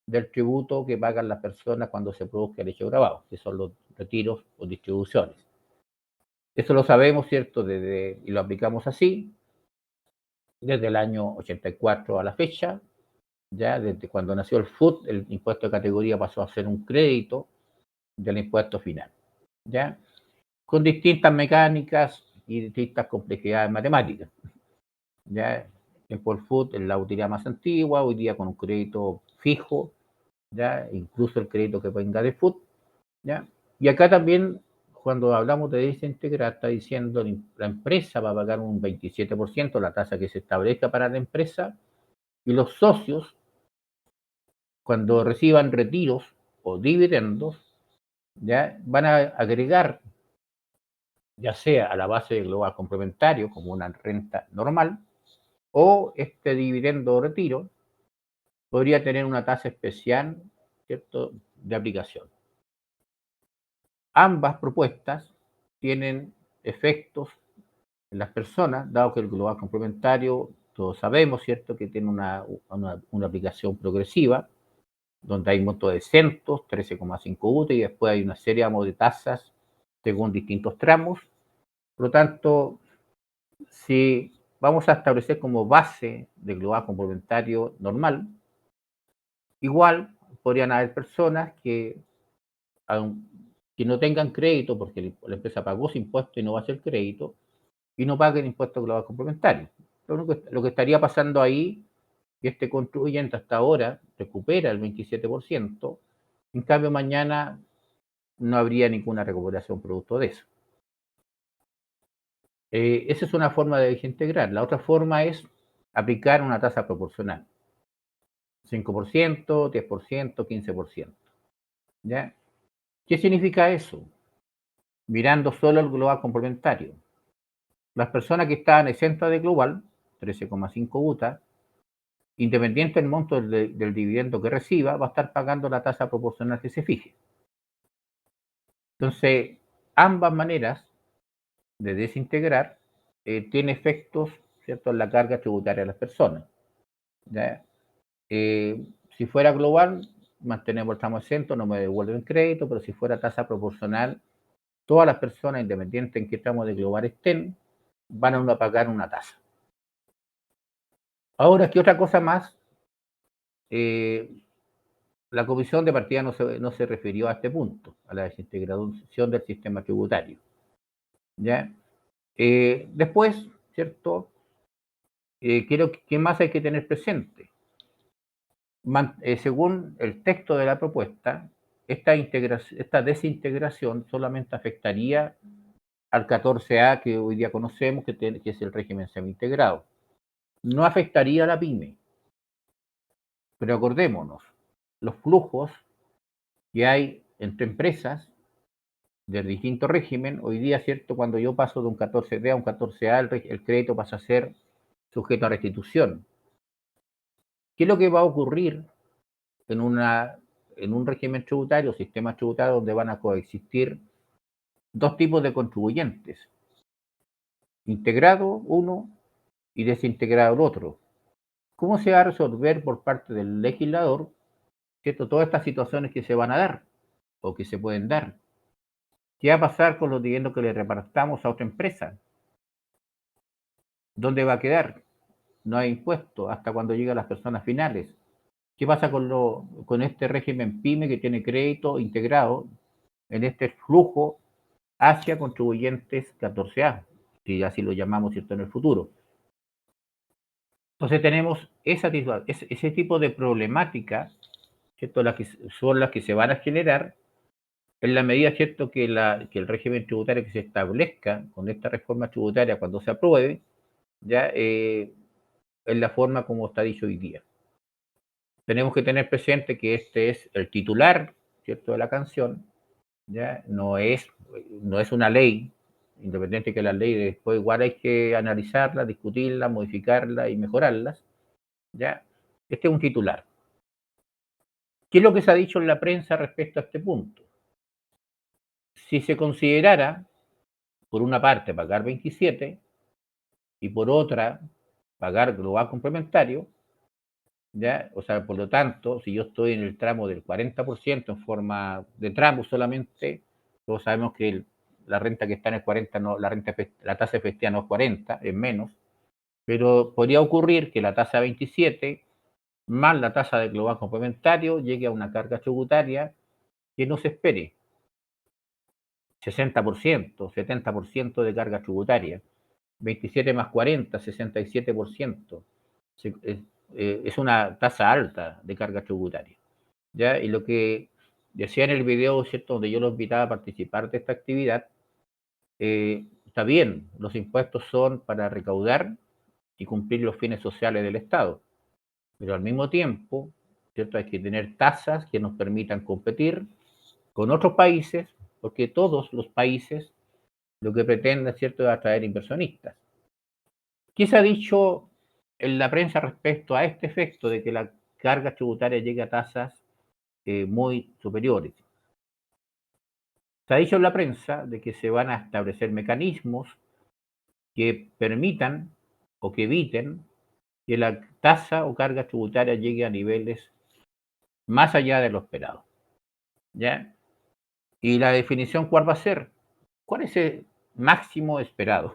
del tributo que pagan las personas cuando se produzca el hecho grabado, que son los retiros o distribuciones. Eso lo sabemos, ¿cierto?, y lo aplicamos así, desde el año 84 a la fecha. Ya desde cuando nació el FUT, el impuesto de categoría pasó a ser un crédito del impuesto final. ¿Ya? Con distintas mecánicas y distintas complejidades matemáticas. ¿Ya? Por FUT es la utilidad más antigua, hoy día con un crédito fijo, ¿ya? Incluso el crédito que venga de FUT. ¿Ya? Y acá también, cuando hablamos de desintegrar, está diciendo la empresa va a pagar un 27%, la tasa que se establezca para la empresa, y los socios, cuando reciban retiros o dividendos, ¿ya?, van a agregar, ya sea a la base de global complementario, como una renta normal, o este dividendo o retiro podría tener una tasa especial, ¿cierto?, de aplicación. Ambas propuestas tienen efectos en las personas, dado que el global complementario, todos sabemos, ¿cierto?, que tiene una aplicación progresiva, donde hay monto de centos, 13,5 UTE, y después hay una serie de tasas según distintos tramos. Por lo tanto, si vamos a establecer como base del global complementario normal, igual podrían haber personas que no tengan crédito porque la empresa pagó su impuesto y no va a hacer crédito y no paguen impuesto global complementario. Lo que estaría pasando ahí, que este contribuyente hasta ahora recupera el 27%, en cambio mañana no habría ninguna recuperación producto de eso. Esa es una forma de desintegrar. La otra forma es aplicar una tasa proporcional. 5%, 10%, 15%. ¿Ya? ¿Qué significa eso? Mirando solo el global complementario. Las personas que estaban exentas de global, 13,5 UTA, independiente del monto del dividendo que reciba, va a estar pagando la tasa proporcional que se fije. Entonces, ambas maneras de desintegrar tiene efectos, ¿cierto?, en la carga tributaria de las personas. ¿Ya? Si fuera global, mantenemos el tramo exento, no me devuelven crédito, pero si fuera tasa proporcional, todas las personas, independientes en qué tramo de global estén, van a pagar una tasa. Ahora, ¿qué otra cosa más? La comisión de partida no se refirió a este punto, a la desintegración del sistema tributario. ¿Ya? Después, ¿cierto? ¿Qué más hay que tener presente? Según el texto de la propuesta, esta desintegración solamente afectaría al 14A que hoy día conocemos, que es el régimen semi-integrado. No afectaría a la pyme. Pero acordémonos, los flujos que hay entre empresas de distinto régimen, hoy día, ¿cierto? Cuando yo paso de un 14D a un 14A, el crédito pasa a ser sujeto a restitución. ¿Qué es lo que va a ocurrir en un régimen tributario, sistema tributario, donde van a coexistir dos tipos de contribuyentes? Integrado uno y desintegrado el otro. ¿Cómo se va a resolver por parte del legislador, ¿cierto?, todas estas situaciones que se van a dar o que se pueden dar? ¿Qué va a pasar con los dividendos que le repartamos a otra empresa? ¿Dónde va a quedar? No hay impuesto hasta cuando llegan las personas finales. ¿Qué pasa con este régimen PYME que tiene crédito integrado en este flujo hacia contribuyentes 14A, si así lo llamamos, ¿cierto?, en el futuro? Entonces tenemos ese tipo de problemáticas, ¿cierto?, son las que se van a generar en la medida, ¿cierto?, que el régimen tributario que se establezca con esta reforma tributaria cuando se apruebe, ya es la forma como está dicho hoy día. Tenemos que tener presente que este es el titular, ¿cierto?, de la canción, ¿ya? No es una ley, independiente que la ley después igual hay que analizarla, discutirla, modificarla y mejorarlas, ¿ya? Este es un titular. ¿Qué es lo que se ha dicho en la prensa respecto a este punto? Si se considerara, por una parte, pagar 27 y por otra, pagar global complementario, ¿ya? O sea, por lo tanto, si yo estoy en el tramo del 40% en forma de tramo solamente, todos sabemos que la renta que está en el 40, no, la tasa efectiva no es 40, es menos, pero podría ocurrir que la tasa 27 más la tasa de global complementario llegue a una carga tributaria que no se espere, 60%, 70% de carga tributaria, 27 más 40, 67%. Es una tasa alta de carga tributaria, ¿ya? Y lo que decía en el video, ¿cierto?, donde yo los invitaba a participar de esta actividad, está bien, los impuestos son para recaudar y cumplir los fines sociales del Estado, pero al mismo tiempo, ¿cierto?, hay que tener tasas que nos permitan competir con otros países, porque todos los países lo que pretenden, ¿cierto?, es atraer inversionistas. ¿Qué se ha dicho en la prensa respecto a este efecto de que la carga tributaria llegue a tasas muy superiores? Se ha dicho en la prensa de que se van a establecer mecanismos que permitan o que eviten que la tasa o carga tributaria llegue a niveles más allá de lo esperado, ¿ya? Y la definición, ¿cuál va a ser? ¿cuál es ese máximo esperado?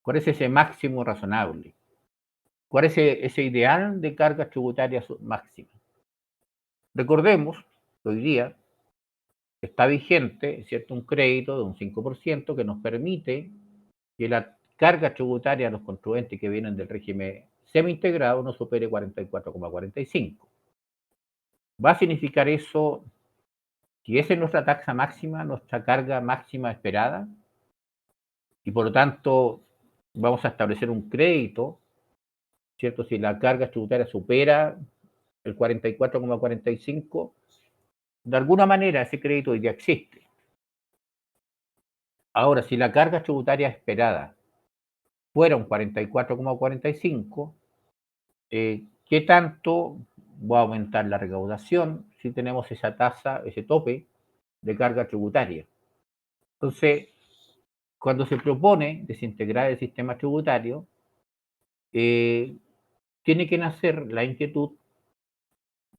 ¿Cuál es ese máximo razonable? ¿Cuál es ese ideal de cargas tributarias máximas? Recordemos que hoy día está vigente, ¿cierto?, un crédito de un 5% que nos permite que la carga tributaria a los contribuyentes que vienen del régimen semi-integrado no supere 44,45. ¿Va a significar eso que esa es nuestra taxa máxima, nuestra carga máxima esperada? Y por lo tanto, vamos a establecer un crédito, ¿cierto? Si la carga tributaria supera el 44,45, de alguna manera ese crédito ya existe. Ahora, si la carga tributaria esperada fuera un 44,45, ¿qué tanto va a aumentar la recaudación si tenemos esa tasa, ese tope de carga tributaria? Entonces, cuando se propone desintegrar el sistema tributario, eh, tiene que nacer la inquietud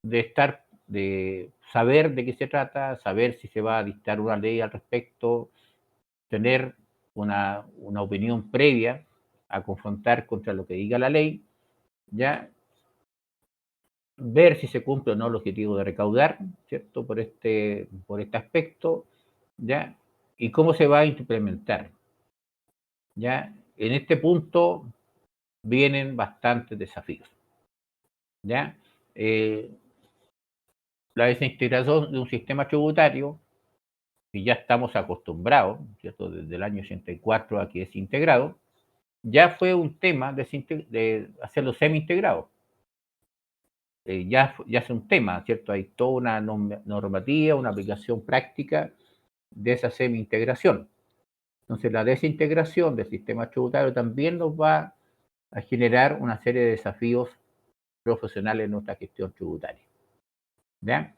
de saber de qué se trata, saber si se va a dictar una ley al respecto, tener una opinión previa a confrontar contra lo que diga la ley, ya ver si se cumple o no el objetivo de recaudar, ¿cierto? Por este aspecto, ya, y cómo se va a implementar, ya. En este punto vienen bastantes desafíos, ya. Eh, la desintegración de un sistema tributario, y ya estamos acostumbrados, ¿cierto?, desde el año 84 a que es integrado, ya fue un tema de hacerlo semi-integrado. Ya es un tema, ¿cierto? Hay toda una normativa, una aplicación práctica de esa semi-integración. Entonces, la desintegración del sistema tributario también nos va a generar una serie de desafíos profesionales en nuestra gestión tributaria, ¿ya?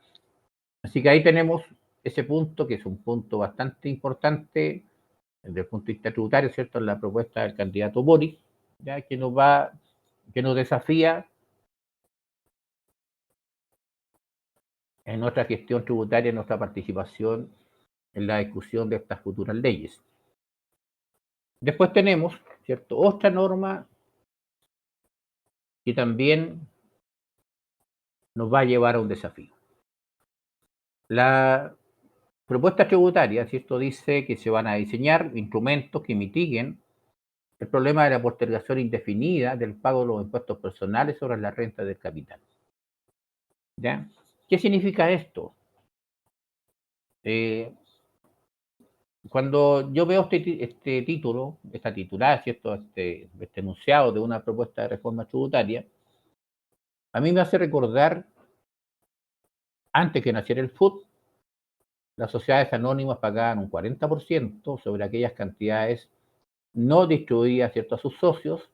Así que ahí tenemos ese punto, que es un punto bastante importante desde el punto de vista tributario, ¿cierto? En la propuesta del candidato Boric, ya que nos desafía en nuestra gestión tributaria, en nuestra participación en la discusión de estas futuras leyes. Después tenemos, ¿cierto?, otra norma que también nos va a llevar a un desafío. La propuesta tributaria, ¿cierto?, dice que se van a diseñar instrumentos que mitiguen el problema de la postergación indefinida del pago de los impuestos personales sobre la renta del capital, ¿ya? ¿Qué significa esto? Eh, Cuando yo veo este título, esta titular, ¿cierto?, este enunciado de una propuesta de reforma tributaria, a mí me hace recordar, antes que naciera el FUT, las sociedades anónimas pagaban un 40% sobre aquellas cantidades no distribuidas, ¿cierto?, a sus socios,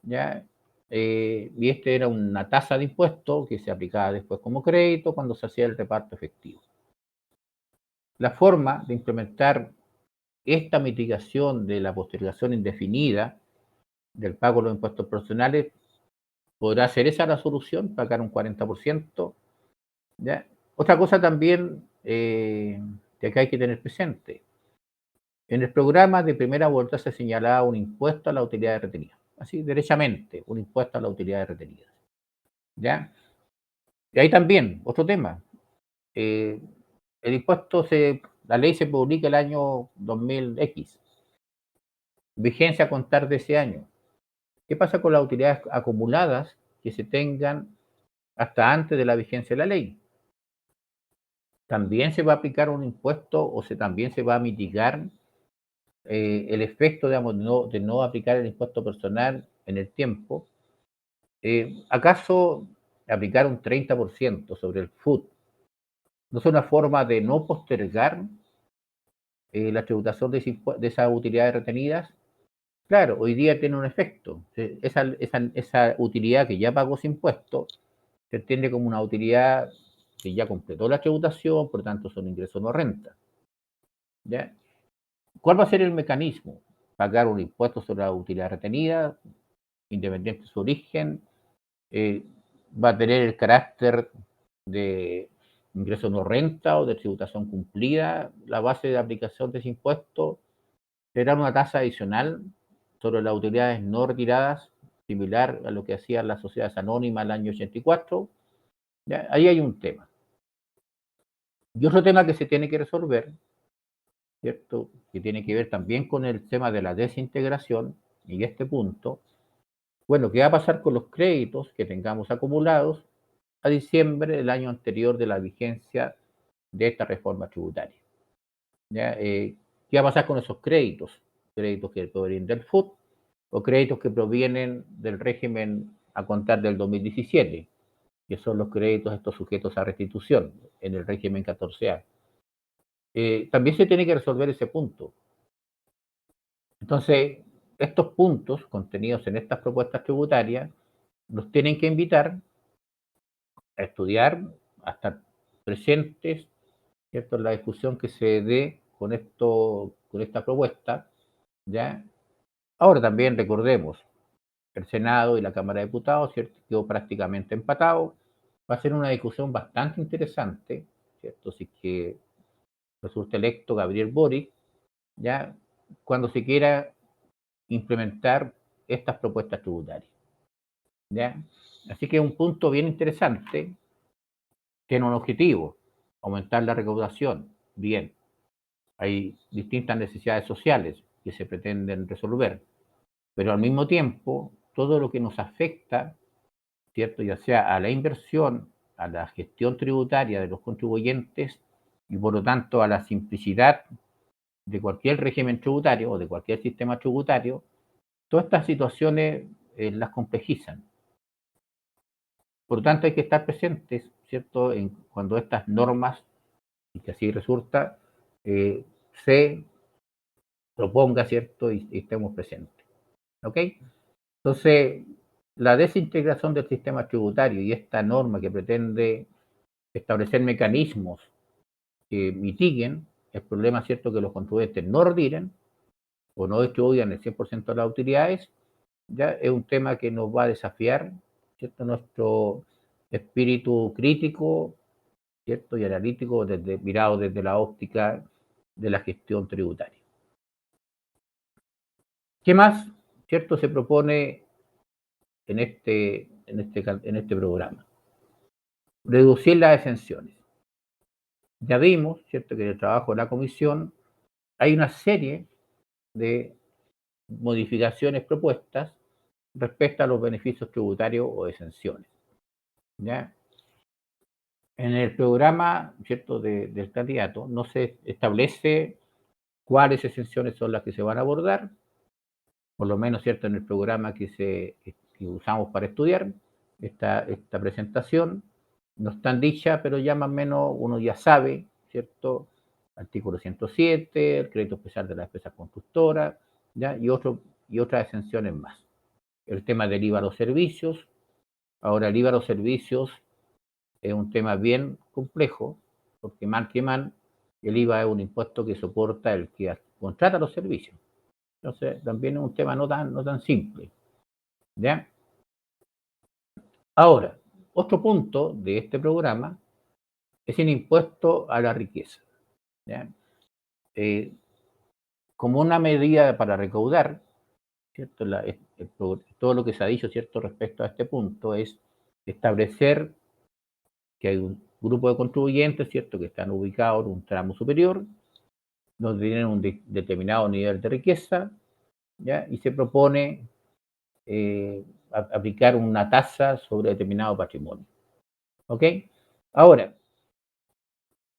¿ya? Y era una tasa de impuesto que se aplicaba después como crédito cuando se hacía el reparto efectivo. La forma de implementar esta mitigación de la postergación indefinida del pago de los impuestos personales, ¿podrá ser esa la solución, pagar un 40%? ¿Ya? Otra cosa también que acá hay que tener presente. En el programa de primera vuelta se señalaba un impuesto a la utilidad retenida. Así, derechamente, un impuesto a la utilidad retenida. ¿Ya? Y ahí también, otro tema. Eh, el impuesto, la ley se publica el año 2000X. Vigencia a contar de ese año. ¿Qué pasa con las utilidades acumuladas que se tengan hasta antes de la vigencia de la ley? ¿También se va a aplicar un impuesto o también se va a mitigar el efecto, digamos, de no aplicar el impuesto personal en el tiempo? ¿Acaso aplicar un 30% sobre el FUT no es una forma de no postergar la tributación de esas utilidades retenidas? Claro, hoy día tiene un efecto. Esa utilidad que ya pagó ese impuesto se entiende como una utilidad que ya completó la tributación, por lo tanto son ingresos no renta, ¿ya? ¿Cuál va a ser el mecanismo? Pagar un impuesto sobre la utilidad retenida, independiente de su origen, va a tener el carácter de ingreso no renta o de tributación cumplida, la base de aplicación de ese impuesto, será una tasa adicional sobre las utilidades no retiradas, similar a lo que hacían las sociedades anónimas el año 84. ¿Ya? Ahí hay un tema. Y otro tema que se tiene que resolver, ¿cierto? Que tiene que ver también con el tema de la desintegración, y este punto, bueno, ¿qué va a pasar con los créditos que tengamos acumulados a diciembre del año anterior de la vigencia de esta reforma tributaria? ¿Ya? ¿Qué va a pasar con esos créditos? Créditos que provienen del FUT o créditos que provienen del régimen a contar del 2017, que son los créditos estos sujetos a restitución en el régimen 14A. También se tiene que resolver ese punto. Entonces, estos puntos contenidos en estas propuestas tributarias nos tienen que invitar a estudiar, a estar presentes, ¿cierto?, en la discusión que se dé con esta propuesta, ¿ya? Ahora también recordemos, el Senado y la Cámara de Diputados, ¿cierto?, quedó prácticamente empatado. Va a ser una discusión bastante interesante, ¿cierto?, si es que resulta electo Gabriel Boric, ¿ya?, cuando se quiera implementar estas propuestas tributarias, ¿ya? Así que es un punto bien interesante, tiene un objetivo, aumentar la recaudación, bien. Hay distintas necesidades sociales que se pretenden resolver, pero al mismo tiempo, todo lo que nos afecta, ¿cierto?, ya sea a la inversión, a la gestión tributaria de los contribuyentes y por lo tanto a la simplicidad de cualquier régimen tributario o de cualquier sistema tributario, todas estas situaciones las complejizan. Por lo tanto, hay que estar presentes, ¿cierto?, cuando estas normas, y que así resulta, se proponga, ¿cierto?, y estemos presentes. ¿Ok? Entonces, la desintegración del sistema tributario y esta norma que pretende establecer mecanismos que mitiguen el problema, ¿cierto?, que los contribuyentes no retiren o no distribuyan el 100% de las utilidades, ya es un tema que nos va a desafiar, ¿cierto?, nuestro espíritu crítico, ¿cierto?, y analítico mirado desde la óptica de la gestión tributaria. ¿Qué más, cierto, se propone en este programa? Reducir las exenciones. Ya vimos, ¿cierto?, que en el trabajo de la comisión hay una serie de modificaciones propuestas respecto a los beneficios tributarios o exenciones, ¿ya? En el programa, ¿cierto?, del candidato no se establece cuáles exenciones son las que se van a abordar, por lo menos, ¿cierto?, en el programa que usamos para estudiar esta presentación, no están dichas, pero ya más o menos uno ya sabe, ¿cierto? Artículo 107, el crédito especial de las empresas constructoras, ¿ya? Y otras exenciones más. El tema del IVA a los servicios. Ahora, el IVA a los servicios es un tema bien complejo, porque mal que mal, el IVA es un impuesto que soporta el que contrata los servicios. Entonces, también es un tema no tan simple, ¿ya? Ahora, otro punto de este programa es el impuesto a la riqueza, ¿ya? Como una medida para recaudar, ¿cierto? Todo lo que se ha dicho, ¿cierto?, respecto a este punto es establecer que hay un grupo de contribuyentes, ¿cierto?, que están ubicados en un tramo superior, donde tienen un determinado nivel de riqueza, ¿ya? Y se propone aplicar una tasa sobre determinado patrimonio. ¿Ok? Ahora,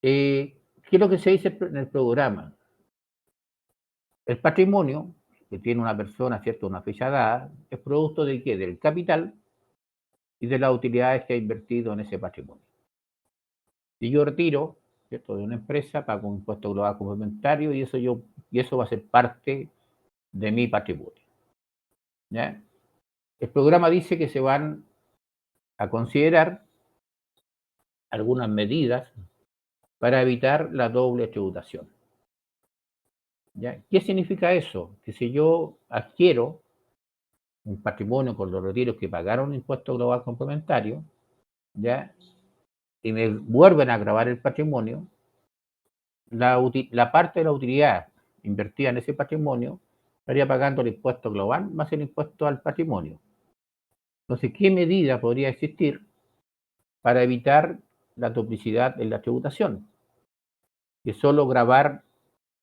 ¿qué es lo que se dice en el programa? El patrimonio que tiene una persona, ¿cierto?, una fecha dada, es producto de qué? Del capital y de las utilidades que ha invertido en ese patrimonio. Si yo retiro, ¿cierto?, de una empresa, pago un impuesto global complementario y eso va a ser parte de mi patrimonio, ¿ya? El programa dice que se van a considerar algunas medidas para evitar la doble tributación, ¿ya? ¿Qué significa eso? Que si yo adquiero un patrimonio con los retiros que pagaron un impuesto global complementario, ¿ya?, y me vuelven a gravar el patrimonio, la parte de la utilidad invertida en ese patrimonio, estaría pagando el impuesto global más el impuesto al patrimonio. Entonces, ¿qué medida podría existir para evitar la duplicidad en la tributación? Que solo gravar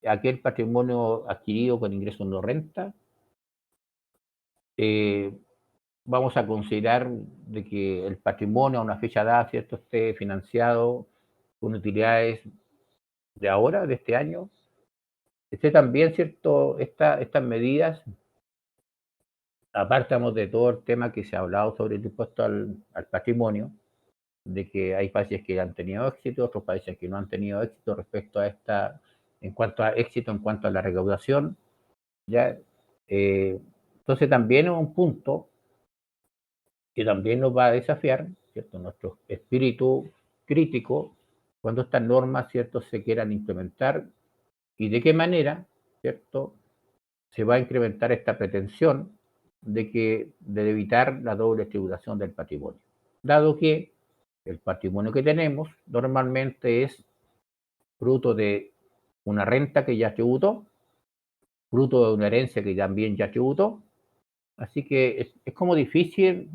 aquel patrimonio adquirido con ingresos no renta. Vamos a considerar de que el patrimonio a una fecha dada, ¿cierto?, esté financiado con utilidades de ahora, de este año. También, ¿cierto?, estas medidas, apartamos de todo el tema que se ha hablado sobre el impuesto al patrimonio, de que hay países que han tenido éxito, otros países que no han tenido éxito respecto a en cuanto a éxito, en cuanto a la recaudación, ¿ya? Entonces también es un punto que también nos va a desafiar, ¿cierto?, nuestro espíritu crítico cuando estas normas, ¿cierto?, se quieran implementar y de qué manera, ¿cierto?, se va a incrementar esta pretensión de evitar la doble tributación del patrimonio, dado que el patrimonio que tenemos normalmente es fruto de una renta que ya tributó, fruto de una herencia que también ya tributó, así que es como difícil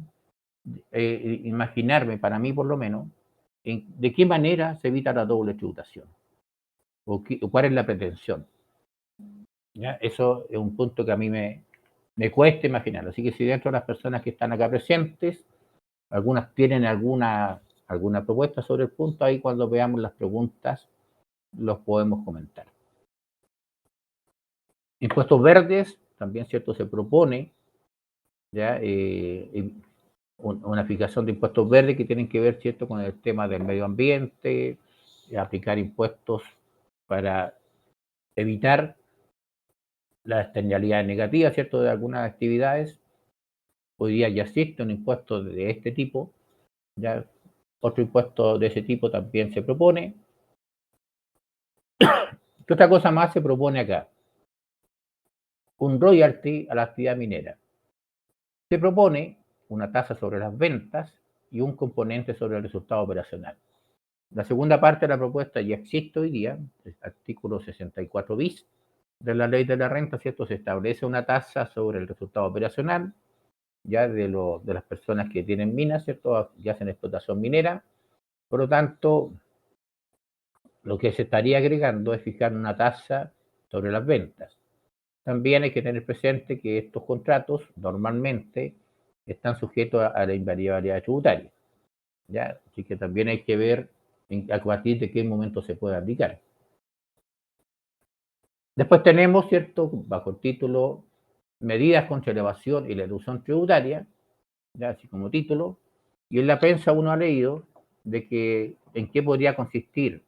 imaginarme, para mí por lo menos, de qué manera se evita la doble tributación o cuál es la pretensión. ¿Ya? Eso es un punto que a mí me cuesta imaginar. Así que si dentro de las personas que están acá presentes, algunas tienen alguna propuesta sobre el punto, ahí cuando veamos las preguntas los podemos comentar. Impuestos verdes, también, ¿cierto?, se propone, ¿ya? Una fijación de impuestos verdes que tienen que ver, ¿cierto?, con el tema del medio ambiente, aplicar impuestos para evitar las externalidades negativas, ¿cierto?, de algunas actividades. Hoy día ya existe un impuesto de este tipo, ya otro impuesto de ese tipo también se propone. ¿Qué otra cosa más se propone acá? Un royalty a la actividad minera. Se propone una tasa sobre las ventas y un componente sobre el resultado operacional. La segunda parte de la propuesta ya existe hoy día, el artículo 64 bis de la ley de la renta, ¿cierto? Se establece una tasa sobre el resultado operacional, ya de las personas que tienen minas, ¿cierto?, que hacen explotación minera. Por lo tanto, lo que se estaría agregando es fijar una tasa sobre las ventas. También hay que tener presente que estos contratos normalmente están sujetos a la invariabilidad tributaria, ¿ya? Así que también hay que ver a partir de qué momento se puede aplicar. Después tenemos, ¿cierto?, bajo el título Medidas contra la evasión y la elusión tributaria, ya así como título, y en la prensa uno ha leído de que en qué podría consistir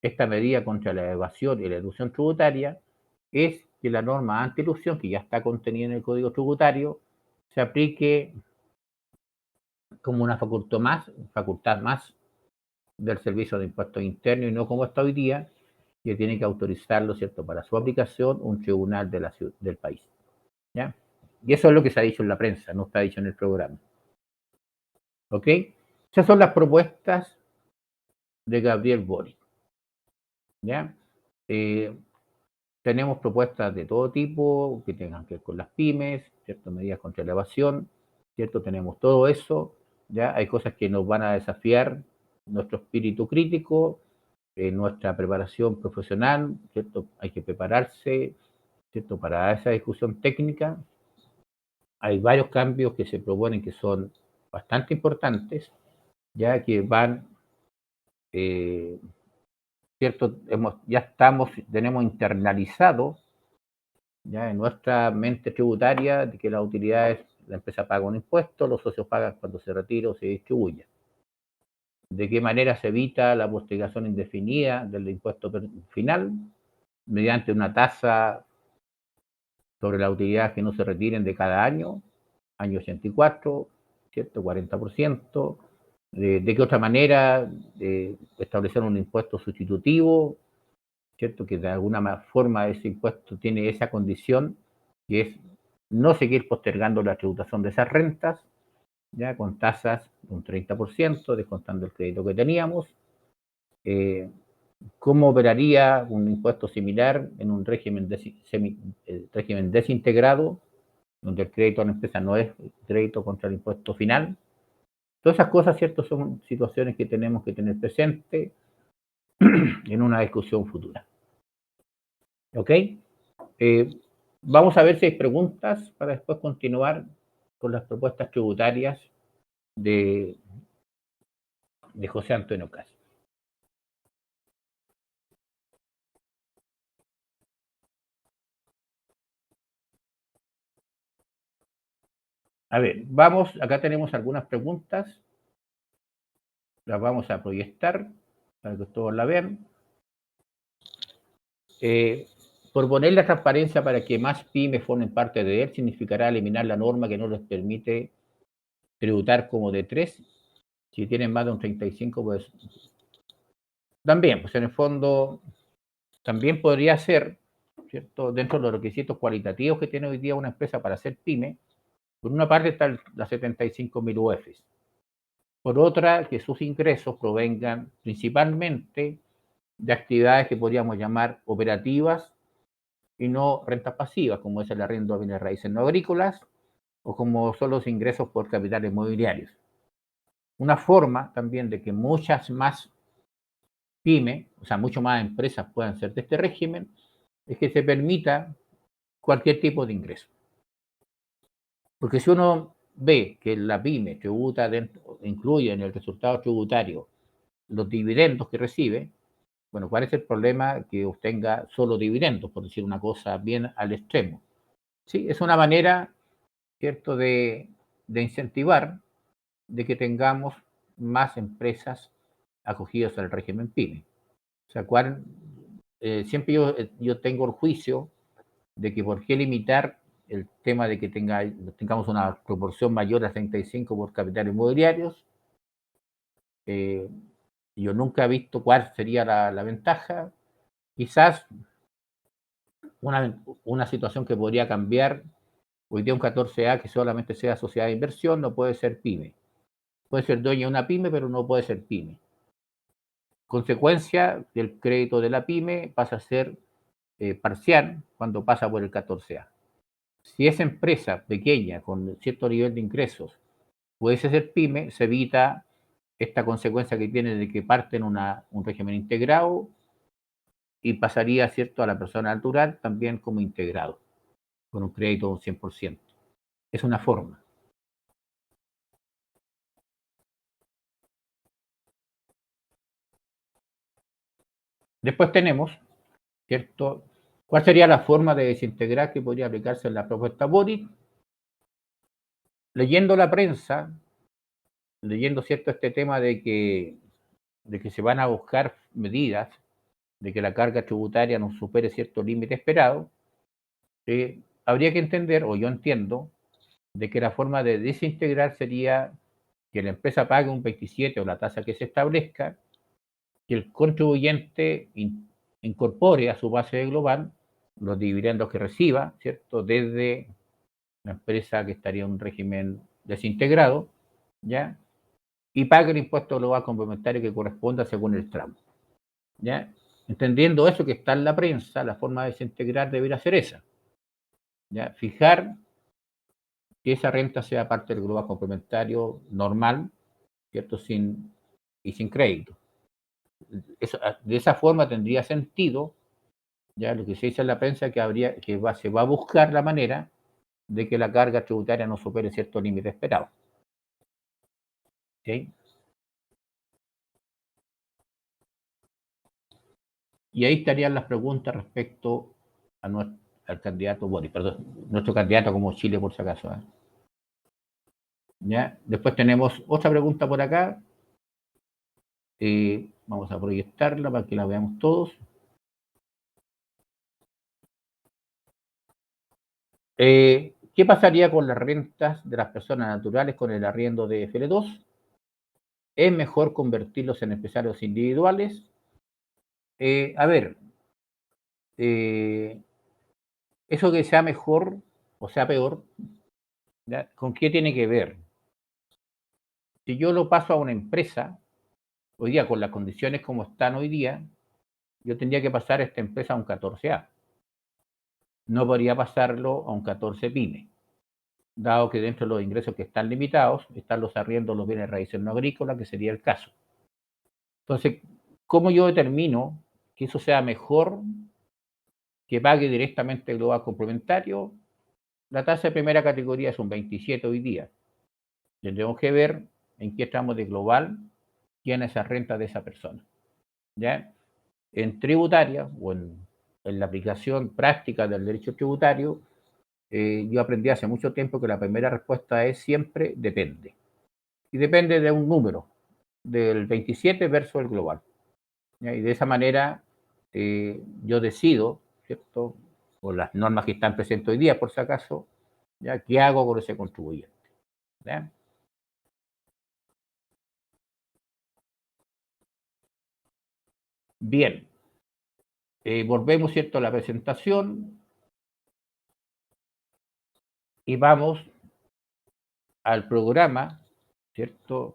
esta medida contra la evasión y la elusión tributaria, es que la norma antielusión, que ya está contenida en el Código Tributario, se aplique como una facultad más del Servicio de Impuestos Internos y no como está hoy día, que tiene que autorizarlo, ¿cierto?, para su aplicación un tribunal del país, ¿ya? Y eso es lo que se ha dicho en la prensa, no está dicho en el programa. ¿Ok? Esas son las propuestas de Gabriel Boric, ¿ya? Tenemos propuestas de todo tipo que tengan que ver con las pymes, ¿cierto?, medidas contra la evasión, ¿cierto? Tenemos todo eso, ¿ya? Hay cosas que nos van a desafiar nuestro espíritu crítico, nuestra preparación profesional, ¿cierto? Hay que prepararse, ¿cierto?, para esa discusión técnica. Hay varios cambios que se proponen que son bastante importantes, ya que van, ¿cierto? Tenemos internalizado ya en nuestra mente tributaria de que las utilidades, la empresa paga un impuesto, los socios pagan cuando se retira o se distribuye. ¿De qué manera se evita la postergación indefinida del impuesto final? Mediante una tasa sobre las utilidades que no se retiren de cada año 84, ¿cierto? 40%. ¿De qué otra manera establecer un impuesto sustitutivo, ¿cierto?, que de alguna forma ese impuesto tiene esa condición, que es no seguir postergando la tributación de esas rentas, ya con tasas de un 30%, descontando el crédito que teníamos. ¿Cómo operaría un impuesto similar en un régimen, régimen desintegrado, donde el crédito a la empresa no es crédito contra el impuesto final? Todas esas cosas, ¿cierto? Son situaciones que tenemos que tener presente en una discusión futura. ¿Ok? Vamos a ver si hay preguntas para después continuar con las propuestas tributarias de, de José Antonio Caz. A ver, vamos, acá tenemos algunas preguntas, las vamos a proyectar para que todos la vean. Por poner la transparencia para que más pymes formen parte de él, significará eliminar la norma que no les permite tributar como de 3. Si tienen más de un 35, pues también, pues en el fondo, también podría ser, ¿cierto? Dentro de los requisitos cualitativos que tiene hoy día una empresa para ser pyme, por una parte están las 75.000 UFs. Por otra, que sus ingresos provengan principalmente de actividades que podríamos llamar operativas y no rentas pasivas, como es el arriendo de bienes raíces no agrícolas o como son los ingresos por capitales inmobiliarios. Una forma también de que muchas más pymes, o sea, mucho más empresas puedan ser de este régimen, es que se permita cualquier tipo de ingreso. Porque si uno ve que la pyme tributa dentro, incluye en el resultado tributario los dividendos que recibe, bueno, ¿cuál es el problema que obtenga solo dividendos, por decir una cosa bien al extremo? Sí, es una manera, ¿cierto?, de incentivar de que tengamos más empresas acogidas al régimen PYME. O sea, siempre yo tengo el juicio de que por qué limitar el tema de que tengamos una proporción mayor a 35 por capitales inmobiliarios. Eh, yo nunca he visto cuál sería la ventaja. Quizás una situación que podría cambiar, hoy día un 14A que solamente sea sociedad de inversión no puede ser pyme. Puede ser dueño de una pyme, pero no puede ser pyme. Consecuencia del crédito de la pyme pasa a ser parcial cuando pasa por el 14A. Si esa empresa pequeña con cierto nivel de ingresos pudiese ser pyme, se evita esta consecuencia que tiene de que parte en un régimen integrado y pasaría, ¿cierto?, a la persona natural también como integrado, con un crédito de un 100%. Es una forma. Después tenemos, ¿cierto? ¿Cuál sería la forma de desintegrar que podría aplicarse en la propuesta Boric? Leyendo la prensa, leyendo, ¿cierto?, este tema de que se van a buscar medidas de que la carga tributaria no supere cierto límite esperado, habría que entender, o yo entiendo, de que la forma de desintegrar sería que la empresa pague un 27 o la tasa que se establezca, que el contribuyente incorpore a su base global los dividendos que reciba, ¿cierto?, desde la empresa que estaría en un régimen desintegrado, ¿ya? Y pague el impuesto global complementario que corresponda según el tramo, ¿ya? Entendiendo eso que está en la prensa, la forma de desintegrar debería ser esa, ¿ya? Fijar que esa renta sea parte del global complementario normal, ¿cierto? Sin crédito. Eso, de esa forma tendría sentido, ya lo que se dice en la prensa, se va a buscar la manera de que la carga tributaria no supere cierto límite esperado. ¿Okay? Y ahí estarían las preguntas respecto al candidato Boric, perdón, nuestro candidato como Chile, por si acaso. ¿Ya? Después tenemos otra pregunta por acá. Vamos a proyectarla para que la veamos todos. ¿Qué pasaría con las rentas de las personas naturales con el arriendo de FL2? ¿Es mejor convertirlos en empresarios individuales? A ver, eso que sea mejor o sea peor, ¿ya? ¿Con qué tiene que ver? Si yo lo paso a una empresa, hoy día con las condiciones como están hoy día, yo tendría que pasar esta empresa a un 14A. No podría pasarlo a un 14 PYME, dado que dentro de los ingresos que están limitados están los arriendos, los bienes raíces no agrícolas, que sería el caso. Entonces, ¿cómo yo determino que eso sea mejor que pague directamente el global complementario? La tasa de primera categoría es un 27 hoy día. Tendremos que ver en qué tramo de global tiene esa renta de esa persona. ¿Ya? En tributaria o en la aplicación práctica del derecho tributario, yo aprendí hace mucho tiempo que la primera respuesta es siempre depende. Y depende de un número, del 27 versus el global. ¿Ya? Y de esa manera yo decido, ¿cierto? Por las normas que están presentes hoy día, por si acaso, ¿ya? ¿Qué hago con ese contribuyente? ¿Ya? Bien, volvemos, ¿cierto?, a la presentación y vamos al programa, ¿cierto?,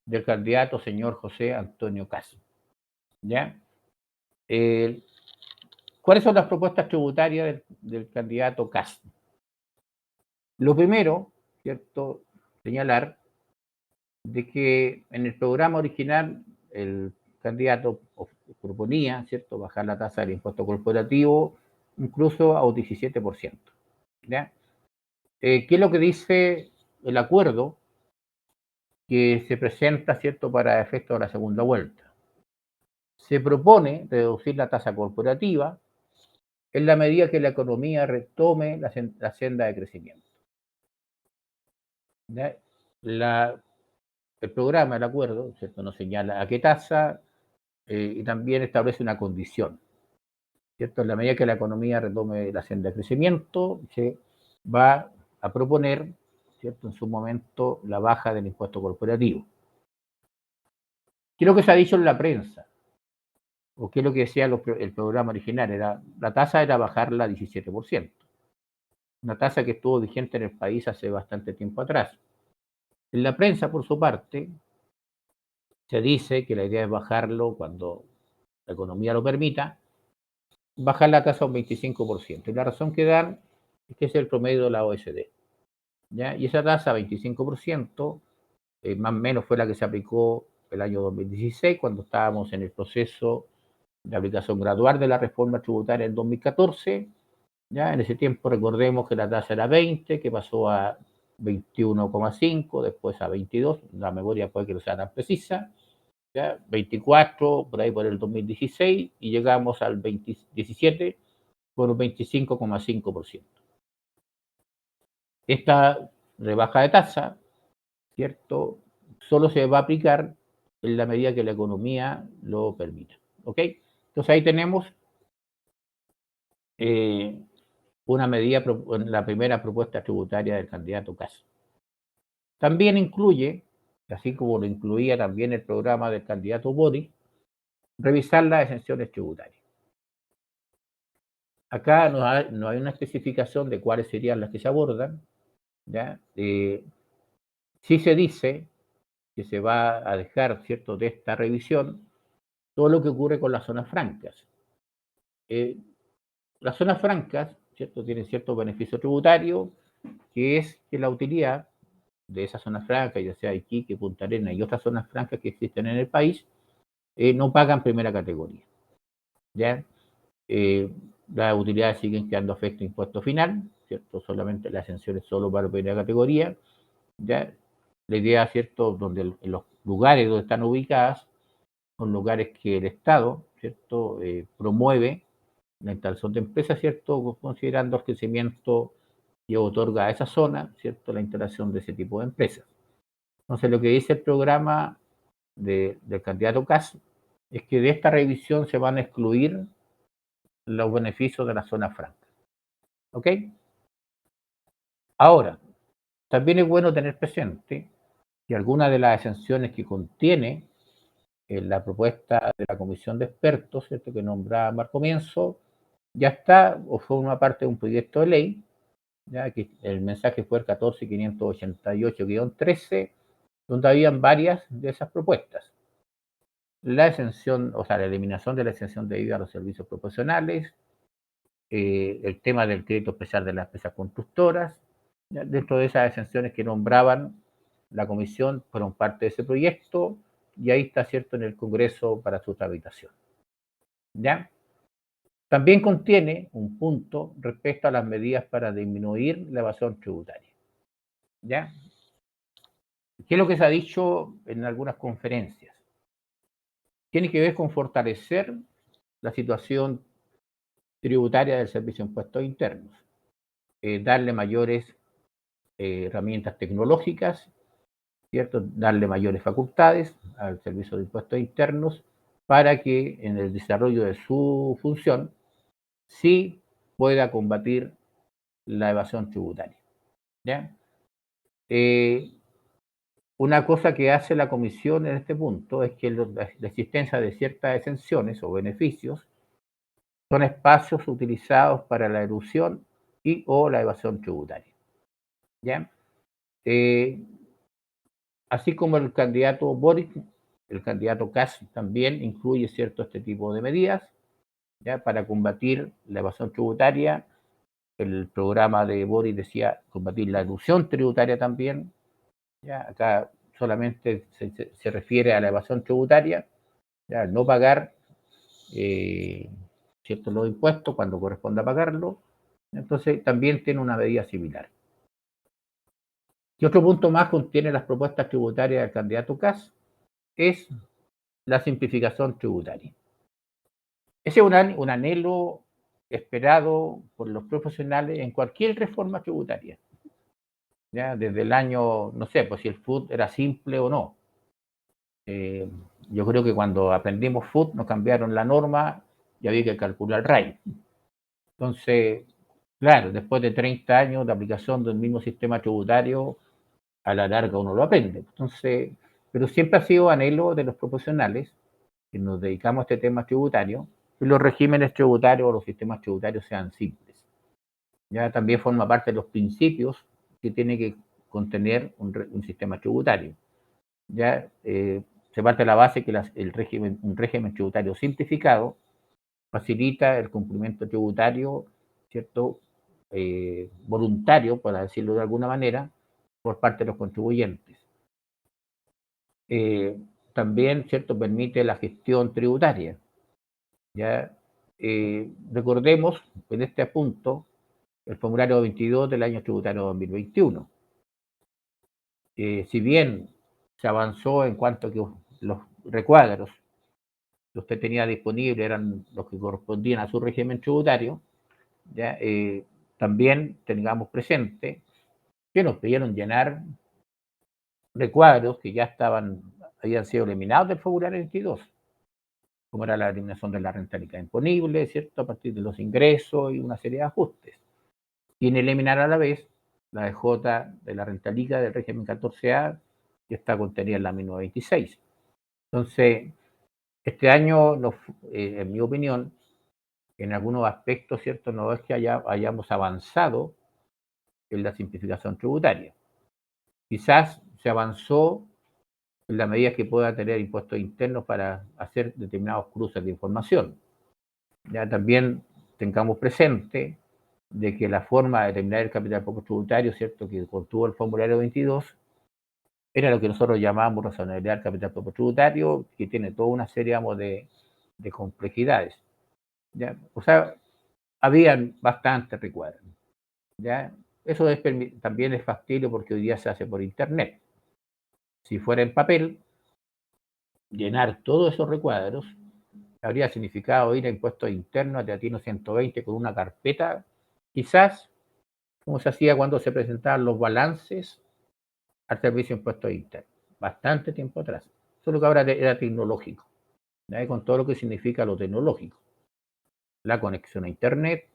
del candidato señor José Antonio Caz. ¿Ya? ¿Cuáles son las propuestas tributarias del candidato Caz? Lo primero, ¿cierto?, señalar de que en el programa original el candidato proponía, ¿cierto?, bajar la tasa del impuesto corporativo incluso a un 17%. ¿Ya? ¿Qué es lo que dice el acuerdo que se presenta, ¿cierto?, para efecto de la segunda vuelta? Se propone reducir la tasa corporativa en la medida que la economía retome la senda de crecimiento. ¿Ya? El programa, el acuerdo, ¿cierto?, nos señala a qué tasa y también establece una condición, ¿cierto? En la medida que la economía retome la senda de crecimiento, se va a proponer, ¿cierto?, en su momento la baja del impuesto corporativo. ¿Qué es lo que se ha dicho en la prensa? ¿O qué es lo que decía el programa original? La tasa era bajarla a 17%. Una tasa que estuvo vigente en el país hace bastante tiempo atrás. En la prensa, por su parte, se dice que la idea es bajarlo cuando la economía lo permita, bajar la tasa a un 25%. Y la razón que dan es que es el promedio de la OECD. ¿Ya? Y esa tasa, 25%, más o menos fue la que se aplicó el año 2016, cuando estábamos en el proceso de aplicación gradual de la reforma tributaria en 2014. ¿Ya? En ese tiempo recordemos que la tasa era 20, que pasó a 21,5, después a 22, la memoria puede que no sea tan precisa, ¿ya? 24, por ahí por el 2016, y llegamos al 2017 por un 25,5%. Esta rebaja de tasa, ¿cierto?, solo se va a aplicar en la medida que la economía lo permita. ¿Ok? Entonces ahí tenemos una medida, la primera propuesta tributaria del candidato Caz. También incluye, así como lo incluía también el programa del candidato Boric, revisar las exenciones tributarias. Acá no hay una especificación de cuáles serían las que se abordan, ¿ya? Sí se dice que se va a dejar, ¿cierto?, de esta revisión todo lo que ocurre con las zonas francas. Las zonas francas, ¿cierto?, tienen cierto beneficio tributario, que es que la utilidad de esas zonas francas, ya sea Iquique, Punta Arenas y otras zonas francas que existen en el país, no pagan primera categoría. ¿Ya? Las utilidades siguen quedando afecto a impuesto final, ¿cierto? Solamente la exención es solo para primera categoría. ¿Ya? La idea, ¿cierto?, donde en los lugares donde están ubicadas son lugares que el Estado, ¿cierto?, promueve la instalación de empresas, ¿cierto?, considerando el crecimiento que otorga a esa zona, ¿cierto?, la instalación de ese tipo de empresas. Entonces, lo que dice el programa del candidato Caz es que de esta revisión se van a excluir los beneficios de la zona franca. ¿Ok? Ahora, también es bueno tener presente que algunas de las exenciones que contiene la propuesta de la comisión de expertos, ¿cierto?, que nombraba al comienzo, ya está o forma parte de un proyecto de ley, ya que el mensaje fue el 14588-13, donde habían varias de esas propuestas. la exención, o sea, la eliminación de la exención de IVA a los servicios proporcionales, el tema del crédito especial de las empresas constructoras, ¿ya? Dentro de esas exenciones que nombraban la comisión fueron parte de ese proyecto y ahí está, ¿cierto?, en el Congreso para su tramitación. ¿Ya? También contiene un punto respecto a las medidas para disminuir la evasión tributaria. ¿Ya? ¿Qué es lo que se ha dicho en algunas conferencias? Tiene que ver con fortalecer la situación tributaria del Servicio de Impuestos Internos, darle mayores herramientas tecnológicas, ¿cierto? Darle mayores facultades al Servicio de Impuestos Internos para que en el desarrollo de su función sí pueda combatir la evasión tributaria. ¿Ya? Una cosa que hace la comisión en este punto es que la existencia de ciertas exenciones o beneficios son espacios utilizados para la elusión y o la evasión tributaria. ¿Ya? Así como el candidato Boric, el candidato Kass también incluye cierto este tipo de medidas, ¿ya? Para combatir la evasión tributaria. El programa de Boric decía combatir la elusión tributaria también. ¿Ya? Acá solamente se refiere a la evasión tributaria, ¿ya? No pagar ciertos los impuestos cuando corresponda pagarlo. Entonces también tiene una medida similar. Y otro punto más contiene las propuestas tributarias del candidato Kass es la simplificación tributaria. Ese es un anhelo esperado por los profesionales en cualquier reforma tributaria. ¿Ya? Desde el año, no sé, pues si el FUT era simple o no. Yo creo que cuando aprendimos FUT nos cambiaron la norma y había que calcular RAI. Entonces, claro, después de 30 años de aplicación del mismo sistema tributario, a la larga uno lo aprende. Entonces, pero siempre ha sido anhelo de los profesionales que nos dedicamos a este tema tributario, que los regímenes tributarios o los sistemas tributarios sean simples. Ya también forma parte de los principios que tiene que contener un sistema tributario. Ya se parte de la base que un régimen tributario simplificado facilita el cumplimiento tributario, ¿cierto? Voluntario, para decirlo de alguna manera, por parte de los contribuyentes. También, ¿cierto?, permite la gestión tributaria. ¿Ya? Recordemos en este punto el formulario 22 del año tributario 2021. Si bien se avanzó en cuanto a que los recuadros que usted tenía disponibles eran los que correspondían a su régimen tributario, ¿ya? También tengamos presente que nos pidieron llenar recuadros que ya habían sido eliminados del formulario 22, como era la eliminación de la rentabilidad imponible, ¿cierto?, a partir de los ingresos y una serie de ajustes. Y en eliminar a la vez la DJ de la rentabilidad del régimen 14A, que está contenida en la 1926. Entonces, este año, en mi opinión, en algunos aspectos, ¿cierto?, no es que hayamos avanzado en la simplificación tributaria. Quizás se avanzó en la medida que pueda tener impuestos internos para hacer determinados cruces de información. Ya también tengamos presente de que la forma de determinar el capital propio tributario, ¿cierto?, que contuvo el formulario 22, era lo que nosotros llamamos razonabilidad del capital propio tributario, que tiene toda una serie, digamos, de complejidades. ¿Ya? O sea, habían bastantes recuadros. ¿Ya? Eso también es factible porque hoy día se hace por internet. Si fuera en papel, llenar todos esos recuadros habría significado ir a impuestos internos a Teatino 120 con una carpeta, quizás como se hacía cuando se presentaban los balances al servicio de impuestos internos, bastante tiempo atrás. Solo que ahora era tecnológico, ¿ya? Con todo lo que significa lo tecnológico, la conexión a internet,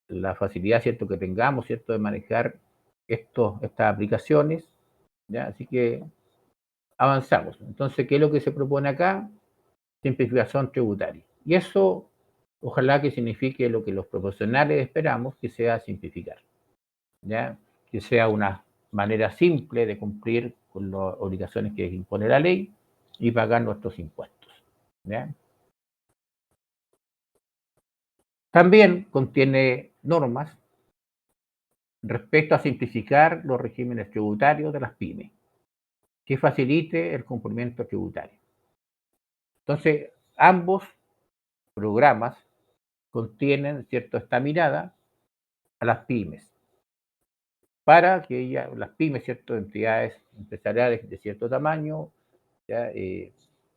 la facilidad, ¿cierto?, que tengamos, ¿cierto?, de manejar estas aplicaciones, ¿ya? Así que avanzamos. Entonces, ¿qué es lo que se propone acá? Simplificación tributaria. Y eso, ojalá que signifique lo que los profesionales esperamos, que sea simplificar, ¿ya? Que sea una manera simple de cumplir con las obligaciones que impone la ley y pagar nuestros impuestos. ¿ya? También contiene normas respecto a simplificar los regímenes tributarios de las pymes, que facilite el cumplimiento tributario. Entonces, ambos programas contienen, ¿cierto?, esta mirada a las pymes, para que las pymes, ¿cierto?, entidades empresariales de cierto tamaño, ¿ya? Que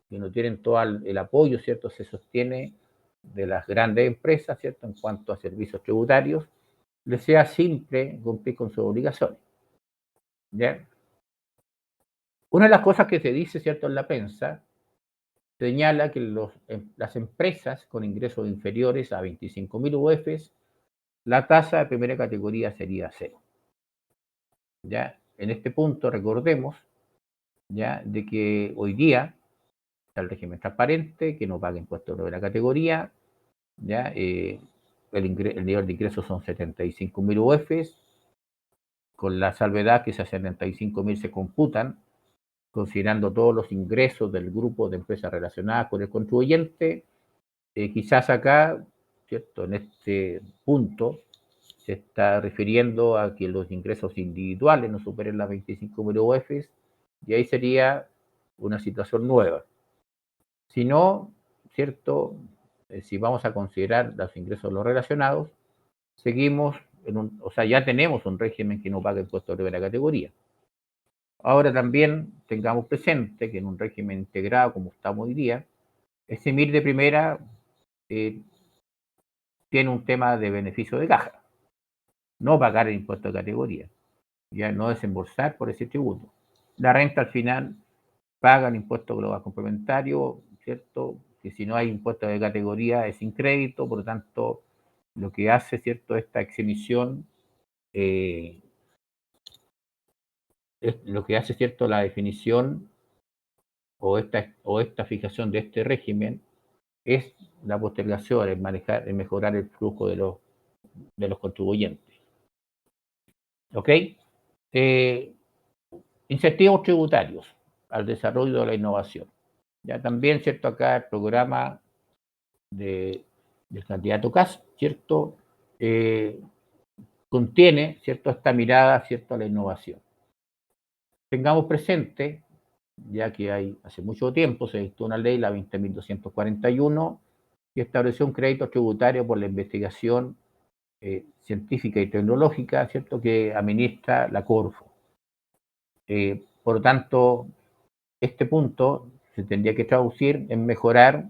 no tienen todo el apoyo, ¿cierto?, se sostiene de las grandes empresas, ¿cierto?, en cuanto a servicios tributarios, les sea simple cumplir con sus obligaciones, ¿ya? Una de las cosas que se dice, ¿cierto?, en la prensa, señala que las empresas con ingresos inferiores a 25.000 UFs, la tasa de primera categoría sería cero, ¿ya? En este punto recordemos, ¿ya?, de que hoy día está el régimen transparente, que no paga impuestos de la categoría, ¿ya? El nivel de ingresos son 75.000 UFs, con la salvedad que esas 75.000 se computan considerando todos los ingresos del grupo de empresas relacionadas con el contribuyente. Quizás acá, ¿cierto?, en este punto se está refiriendo a que los ingresos individuales no superen las 25.000 UFs, y ahí sería una situación nueva. Si no, ¿cierto? Si vamos a considerar los ingresos de los relacionados, seguimos o sea, ya tenemos un régimen que no paga impuestos de primera categoría. Ahora también tengamos presente que en un régimen integrado como estamos hoy día, ese MIR de primera eh, tiene un tema de beneficio de caja, no pagar el impuesto de categoría, ya no desembolsar por ese tributo. La renta al final paga el impuesto global complementario, ¿cierto? Que si no hay impuesto de categoría es sin crédito, por lo tanto, lo que hace, ¿cierto?, esta exhibición, es lo que hace, ¿cierto?, la definición o esta fijación de este régimen es la postergación, el mejorar el flujo de los contribuyentes. ¿Ok? Eh, Incentivos tributarios al desarrollo de la innovación. Ya también, ¿cierto? Acá el programa del candidato Kass, ¿cierto? Contiene, ¿cierto?, esta mirada, ¿cierto?, a la innovación. Tengamos presente, ya que hace mucho tiempo se dictó una ley, la 20.241, que estableció un crédito tributario por la investigación científica y tecnológica, ¿cierto?, que administra la Corfo. Por lo tanto, este punto se tendría que traducir en mejorar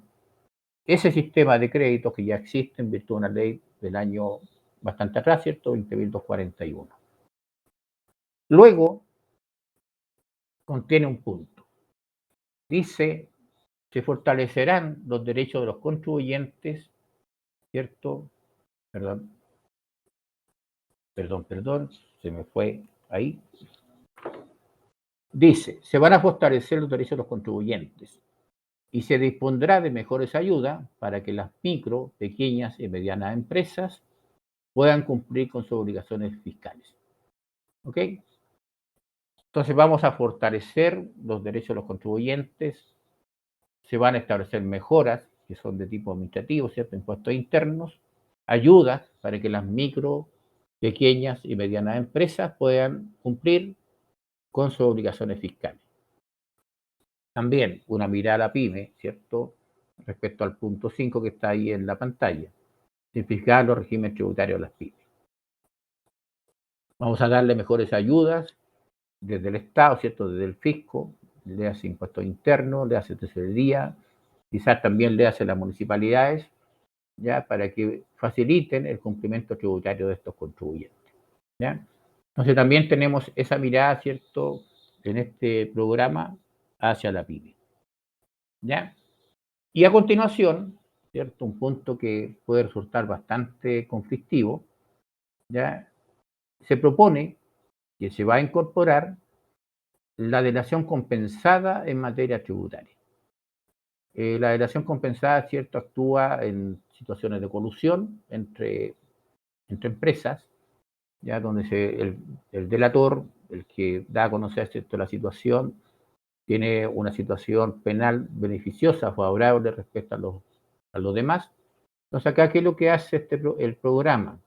ese sistema de créditos que ya existe en virtud de una ley del año bastante atrás, ¿cierto?, 20.241. Luego, contiene un punto. Dice, se fortalecerán los derechos de los contribuyentes, ¿cierto? Perdón, se me fue ahí. Dice, se van a fortalecer los derechos de los contribuyentes y se dispondrá de mejores ayudas para que las micro, pequeñas y medianas empresas puedan cumplir con sus obligaciones fiscales. ¿Ok? Entonces vamos a fortalecer los derechos de los contribuyentes, se van a establecer mejoras que son de tipo administrativo, ¿cierto? Impuestos internos, ayudas para que las micro, pequeñas y medianas empresas puedan cumplir con sus obligaciones fiscales. También una mirada a la pyme, ¿cierto? Respecto al punto 5 que está ahí en la pantalla. Simplificar los regímenes tributarios de las pymes. Vamos a darle mejores ayudas desde el Estado, ¿cierto? Desde el fisco, le hace impuestos internos, le hace tesorería, quizás también le hace las municipalidades, ya, para que faciliten el cumplimiento tributario de estos contribuyentes, ¿ya? Entonces también tenemos esa mirada, ¿cierto?, en este programa hacia la pyme, ¿ya? Y a continuación, ¿cierto?, un punto que puede resultar bastante conflictivo, ¿ya? Se propone que se va a incorporar la delación compensada en materia tributaria. La delación compensada, ¿cierto?, actúa en situaciones de colusión entre empresas, ya donde el delator, el que da a conocer, ¿cierto?, la situación, tiene una situación penal beneficiosa, favorable respecto a los demás. Entonces, acá, ¿qué es lo que hace el programa?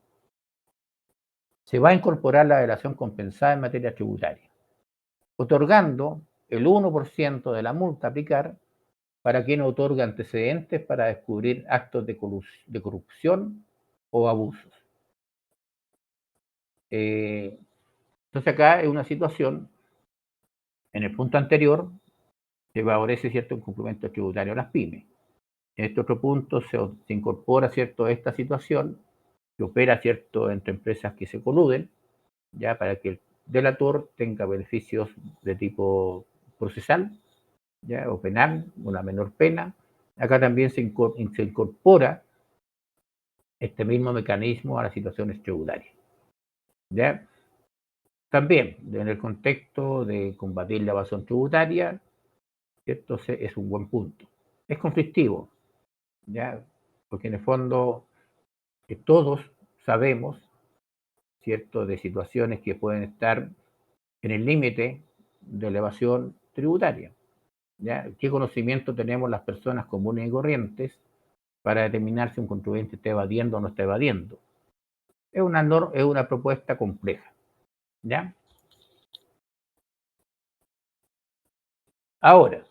Se va a incorporar la delación compensada en materia tributaria, otorgando el 1% de la multa a aplicar para quien otorga antecedentes para descubrir actos de corrupción o abusos. Entonces acá es una situación, en el punto anterior, se favorece cierto cumplimiento tributario a las pymes. En este otro punto se incorpora cierto esta situación que opera cierto entre empresas que se coluden, ya para que el delator tenga beneficios de tipo procesal, ya, o penal, una menor pena. Acá también se incorpora este mismo mecanismo a las situaciones tributarias. ¿Ya? También, en el contexto de combatir la evasión tributaria, ¿cierto? Es un buen punto. Es conflictivo, ¿ya? Porque en el fondo todos sabemos, ¿cierto?, de situaciones que pueden estar en el límite de la evasión tributaria. ¿Ya? ¿Qué conocimiento tenemos las personas comunes y corrientes para determinar si un contribuyente está evadiendo o no está evadiendo? Es una propuesta compleja. ¿Ya? Ahora,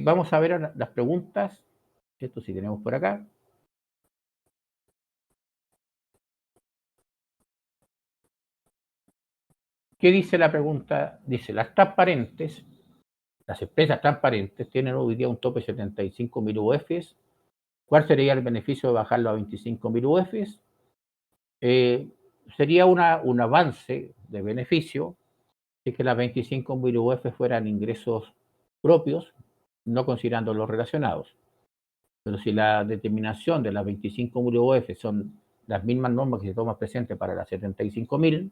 vamos a ver las preguntas. Esto sí tenemos por acá. ¿Qué dice la pregunta? Dice, las empresas transparentes tienen hoy día un tope de 75.000 UFs. ¿Cuál sería el beneficio de bajarlo a 25.000 UFs? Sería un avance de beneficio si que las 25.000 UF fueran ingresos propios, no considerando los relacionados. Pero si la determinación de las 25.000 UF son las mismas normas que se toman presentes para las 75.000,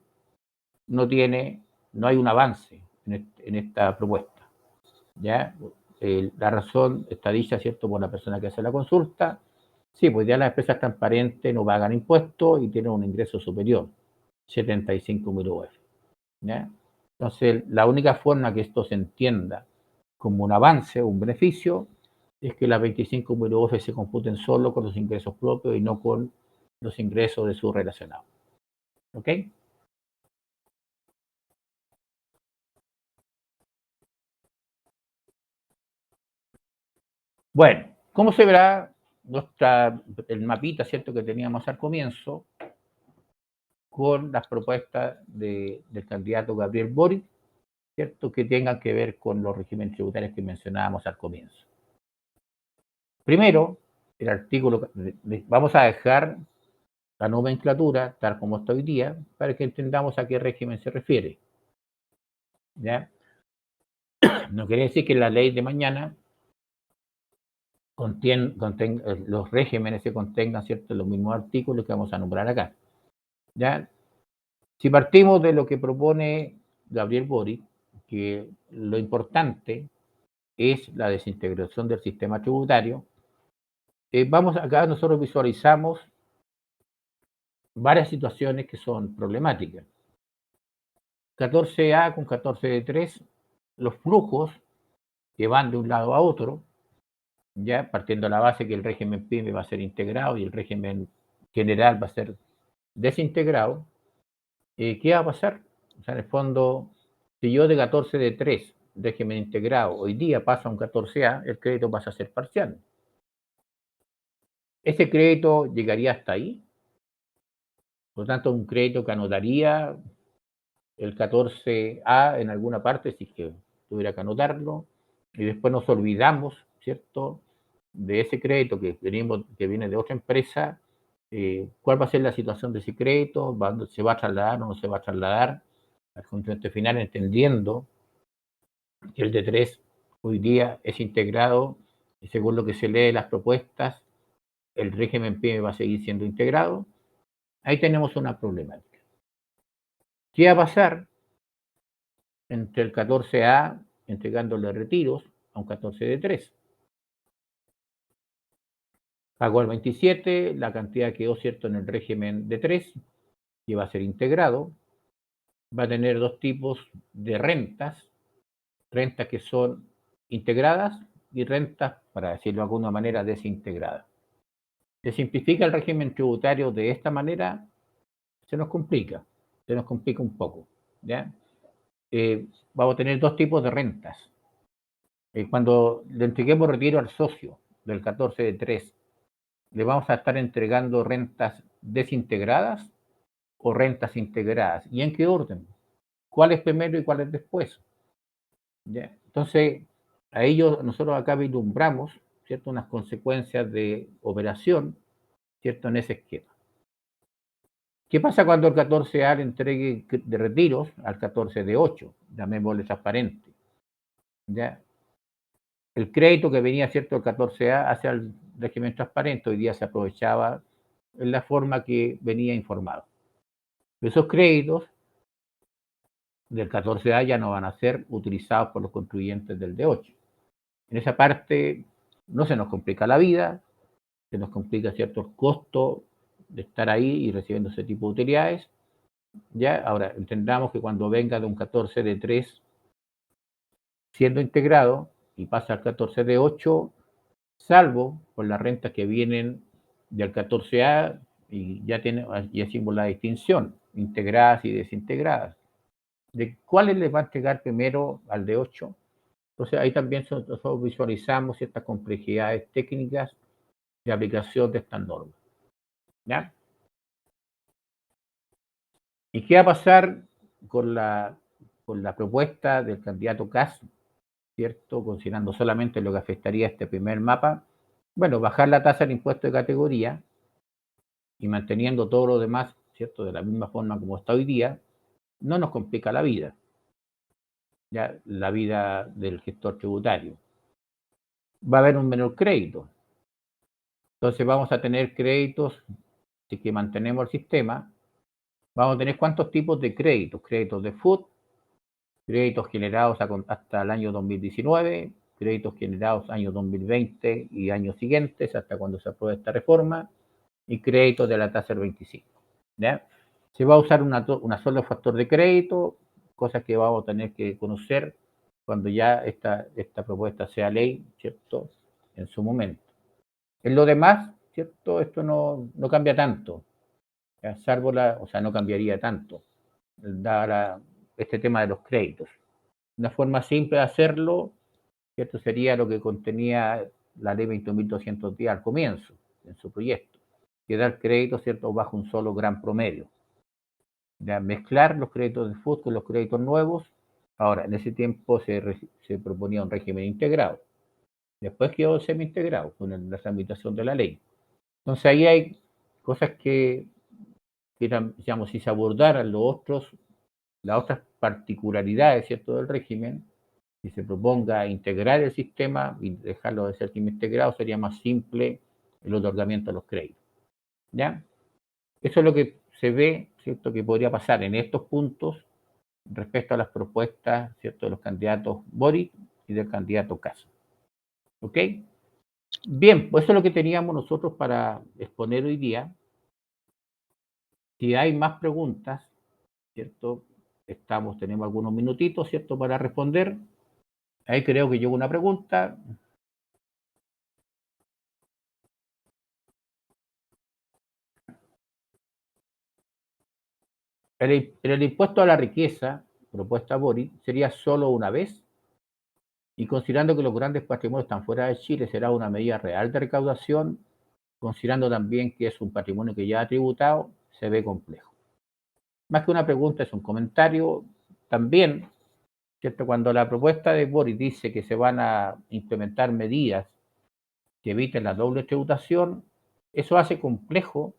no hay un avance en esta propuesta. ¿Ya? La razón está dicha, ¿cierto?, por la persona que hace la consulta. Sí, pues ya las empresas transparentes no pagan impuestos y tienen un ingreso superior, 75.000 UF. ¿Ya? Entonces, la única forma que esto se entienda como un avance o un beneficio es que las 25.000 UF se computen solo con los ingresos propios y no con los ingresos de sus relacionados. ¿Ok? Bueno, ¿cómo se verá el mapita, ¿cierto?, que teníamos al comienzo con las propuestas del candidato Gabriel Boric, ¿cierto?, que tengan que ver con los regímenes tributarios que mencionábamos al comienzo. Primero, el artículo, vamos a dejar la nomenclatura tal como está hoy día para que entendamos a qué régimen se refiere. ¿Ya? No quiere decir que la ley de mañana los regímenes se contengan, ¿cierto?, los mismos artículos que vamos a nombrar acá. ¿Ya? Si partimos de lo que propone Gabriel Boric, que lo importante es la desintegración del sistema tributario, acá nosotros visualizamos varias situaciones que son problemáticas. 14A con 14D3, los flujos que van de un lado a otro, ya partiendo de la base que el régimen PYME va a ser integrado y el régimen general va a ser desintegrado, ¿qué va a pasar? O sea, en el fondo, si yo de 14D3, régimen integrado, hoy día pasa a un 14A, el crédito pasa a ser parcial. Ese crédito llegaría hasta ahí, por lo tanto, un crédito que anotaría el 14A en alguna parte, si es que tuviera que anotarlo, y después nos olvidamos, ¿cierto?, de ese crédito que viene de otra empresa, cuál va a ser la situación de ese crédito, se va a trasladar o no se va a trasladar al contribuyente final, entendiendo que el D3 hoy día es integrado, y según lo que se lee de las propuestas, el régimen PYME va a seguir siendo integrado. Ahí tenemos una problemática. ¿Qué va a pasar entre el 14A entregándole retiros a un 14D3? Pagó el 27, la cantidad quedó, ¿cierto?, en el régimen D3, que va a ser integrado. Va a tener dos tipos de rentas que son integradas y rentas, para decirlo de alguna manera, desintegradas. Se simplifica el régimen tributario de esta manera, se nos complica un poco, ¿ya? Vamos a tener dos tipos de rentas. Cuando le entreguemos retiro al socio del 14 de 3, ¿le vamos a estar entregando rentas desintegradas o rentas integradas? ¿Y en qué orden? ¿Cuál es primero y cuál es después? ¿Ya? Entonces, a ello nosotros acá vislumbramos, ¿cierto?, unas consecuencias de operación, ¿cierto?, en ese esquema. ¿Qué pasa cuando el 14A le entregue de retiros al 14 de 8? Llamémosle transparente. ¿Ya? El crédito que venía, ¿cierto?, el 14A hacia el régimen transparente, hoy día se aprovechaba en la forma que venía informado. Esos créditos del 14A ya no van a ser utilizados por los contribuyentes del D8. En esa parte no se nos complica la vida, se nos complica cierto el costo de estar ahí y recibiendo ese tipo de utilidades. Ya, ahora entendamos que cuando venga de un 14 de 3 siendo integrado y pasa al 14 de 8, salvo por las rentas que vienen del 14A y ya hicimos la distinción, integradas y desintegradas. ¿De cuáles les va a entregar primero al de 8? Entonces ahí también nosotros visualizamos ciertas complejidades técnicas de aplicación de estas normas. ¿Ya? ¿Y qué va a pasar con la propuesta del candidato Kast, ¿cierto? Considerando solamente lo que afectaría a este primer mapa. Bueno, bajar la tasa del impuesto de categoría y manteniendo todo lo demás, ¿cierto?, de la misma forma como está hoy día, no nos complica la vida, ya la vida del gestor tributario. Va a haber un menor crédito. Entonces vamos a tener créditos, si que mantenemos el sistema, vamos a tener cuántos tipos de créditos. Créditos de FUT, créditos generados hasta el año 2019, créditos generados año 2020 y años siguientes, hasta cuando se apruebe esta reforma, y créditos de la tasa del 25. ¿Ya? Se va a usar una solo factor de crédito, cosas que vamos a tener que conocer cuando ya esta propuesta sea ley, ¿cierto?, en su momento. En lo demás, ¿cierto?, esto no cambia tanto, salvo no cambiaría tanto, este tema de los créditos. Una forma simple de hacerlo, ¿cierto?, sería lo que contenía la ley 20.210 al comienzo, en su proyecto, que dar crédito, ¿cierto?, bajo un solo gran promedio. Ya, mezclar los créditos de FUT con los créditos nuevos. Ahora, en ese tiempo se proponía un régimen integrado. Después quedó semi-integrado con la tramitación de la ley. Entonces ahí hay cosas que digamos, si se abordaran las otras particularidades, ¿cierto?, del régimen, si se proponga integrar el sistema y dejarlo de ser integrado, sería más simple el otorgamiento de los créditos. ¿Ya? Eso es lo que se ve, ¿cierto?, que podría pasar en estos puntos respecto a las propuestas, ¿cierto?, de los candidatos Boric y del candidato Kast. ¿Ok? Bien, pues eso es lo que teníamos nosotros para exponer hoy día. Si hay más preguntas, ¿cierto? Tenemos algunos minutitos, ¿cierto?, para responder. Ahí creo que llegó una pregunta. El impuesto a la riqueza, propuesta Boric, sería solo una vez, y considerando que los grandes patrimonios están fuera de Chile, será una medida real de recaudación, considerando también que es un patrimonio que ya ha tributado, se ve complejo. Más que una pregunta, es un comentario. También, ¿cierto?, cuando la propuesta de Boric dice que se van a implementar medidas que eviten la doble tributación, eso hace complejo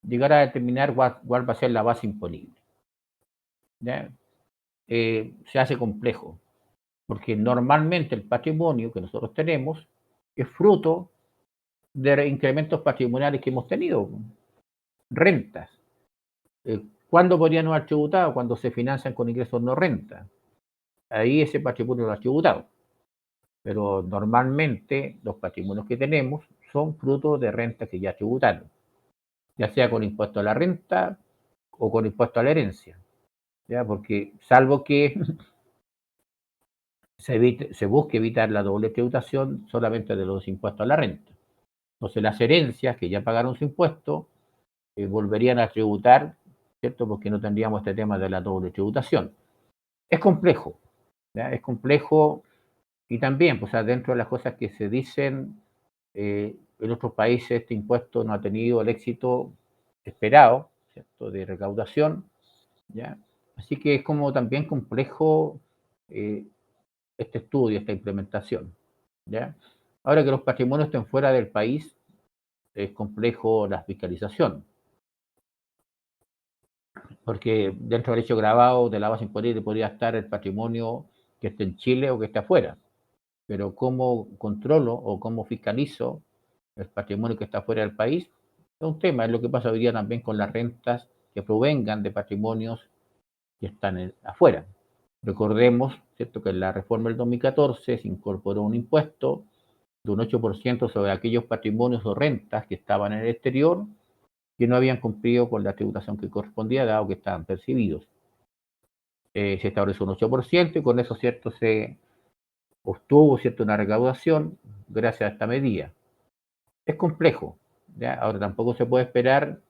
llegar a determinar cuál va a ser la base imponible. ¿Ya? Se hace complejo, porque normalmente el patrimonio que nosotros tenemos es fruto de incrementos patrimoniales que hemos tenido, rentas. ¿Cuándo podrían no haber tributado? Cuando se financian con ingresos no renta. Ahí ese patrimonio lo ha tributado. Pero normalmente los patrimonios que tenemos son fruto de rentas que ya tributaron, ya sea con impuesto a la renta o con impuesto a la herencia. ¿Ya? Porque salvo que se busque evitar la doble tributación solamente de los impuestos a la renta. Entonces, las herencias que ya pagaron su impuesto volverían a tributar, ¿cierto? Porque no tendríamos este tema de la doble tributación. Es complejo, ¿ya? Es complejo y también, pues, dentro de las cosas que se dicen, en otros países este impuesto no ha tenido el éxito esperado, ¿cierto? De recaudación, ¿ya? Así que es como también complejo eh, este estudio, esta implementación, ¿ya? Ahora que los patrimonios estén fuera del país, es complejo la fiscalización, porque dentro del hecho grabado de la base imponible podría estar el patrimonio que esté en Chile o que esté afuera, pero cómo controlo o cómo fiscalizo el patrimonio que está fuera del país es un tema, es lo que pasa hoy día también con las rentas que provengan de patrimonios que están afuera. Recordemos, ¿cierto?, que en la reforma del 2014 se incorporó un impuesto de un 8% sobre aquellos patrimonios o rentas que estaban en el exterior que no habían cumplido con la tributación que correspondía, dado que estaban percibidos. Se estableció un 8% y con eso, ¿cierto?, se obtuvo, ¿cierto?, una recaudación gracias a esta medida. Es complejo, ¿ya? Ahora tampoco se puede esperar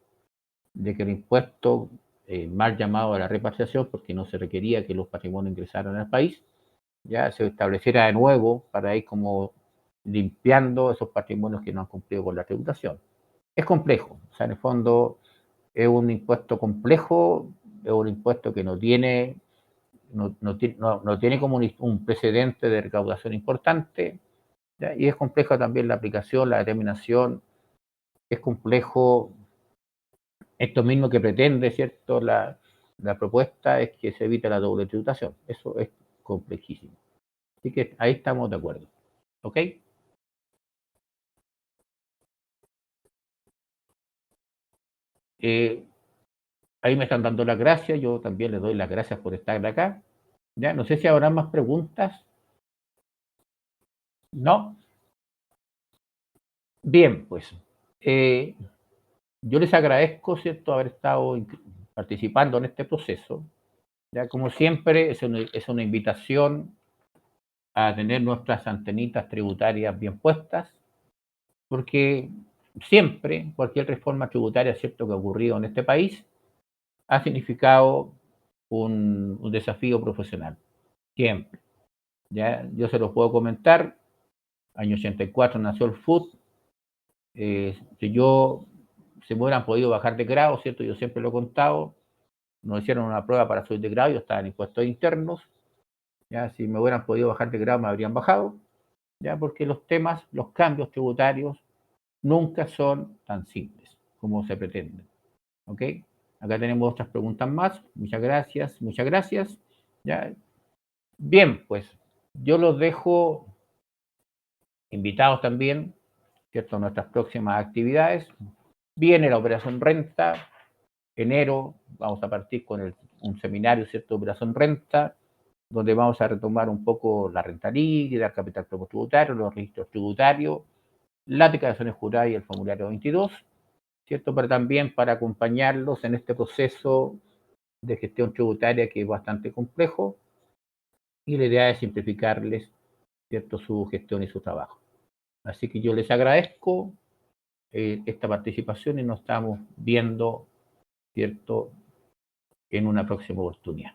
de que el impuesto, mal llamado a la repatriación, porque no se requería que los patrimonios ingresaran al país, ya se estableciera de nuevo para ir como limpiando esos patrimonios que no han cumplido con la tributación. Es complejo, o sea, en el fondo es un impuesto complejo, es un impuesto que no tiene como un precedente de recaudación importante, ¿ya? Y es compleja también la aplicación, la determinación, es complejo esto mismo que pretende, ¿cierto? La propuesta es que se evite la doble tributación, eso es complejísimo. Así que ahí estamos de acuerdo, ¿ok? Eh, Ahí me están dando las gracias, yo también les doy las gracias por estar acá. Ya, no sé si habrá más preguntas. ¿No? Bien, pues eh, yo les agradezco, ¿cierto?, haber estado participando en este proceso. Ya, como siempre, es una invitación a tener nuestras antenitas tributarias bien puestas, porque siempre cualquier reforma tributaria, ¿cierto?, que ha ocurrido en este país ha significado un desafío profesional. Siempre. Ya, yo se los puedo comentar. Año 84 nació el FUT. Si yo se me hubieran podido bajar de grado, ¿cierto? Yo siempre lo he contado. Nos hicieron una prueba para subir de grado, yo estaba en impuestos internos. Ya, si me hubieran podido bajar de grado, me habrían bajado. Ya, porque los temas, los cambios tributarios, nunca son tan simples como se pretende. ¿Ok? Acá tenemos otras preguntas más. Muchas gracias, muchas gracias. Ya. Bien, pues yo los dejo invitados también, ¿cierto?, a nuestras próximas actividades. Viene la operación renta, enero, vamos a partir con un seminario, ¿cierto?, operación renta, donde vamos a retomar un poco la renta líquida, el capital propio tributario, los registros tributarios, las declaraciones juradas y el formulario 22, ¿cierto?, pero también para acompañarlos en este proceso de gestión tributaria que es bastante complejo y la idea es simplificarles, ¿cierto?, su gestión y su trabajo. Así que yo les agradezco esta participación y nos estamos viendo, ¿cierto?, en una próxima oportunidad.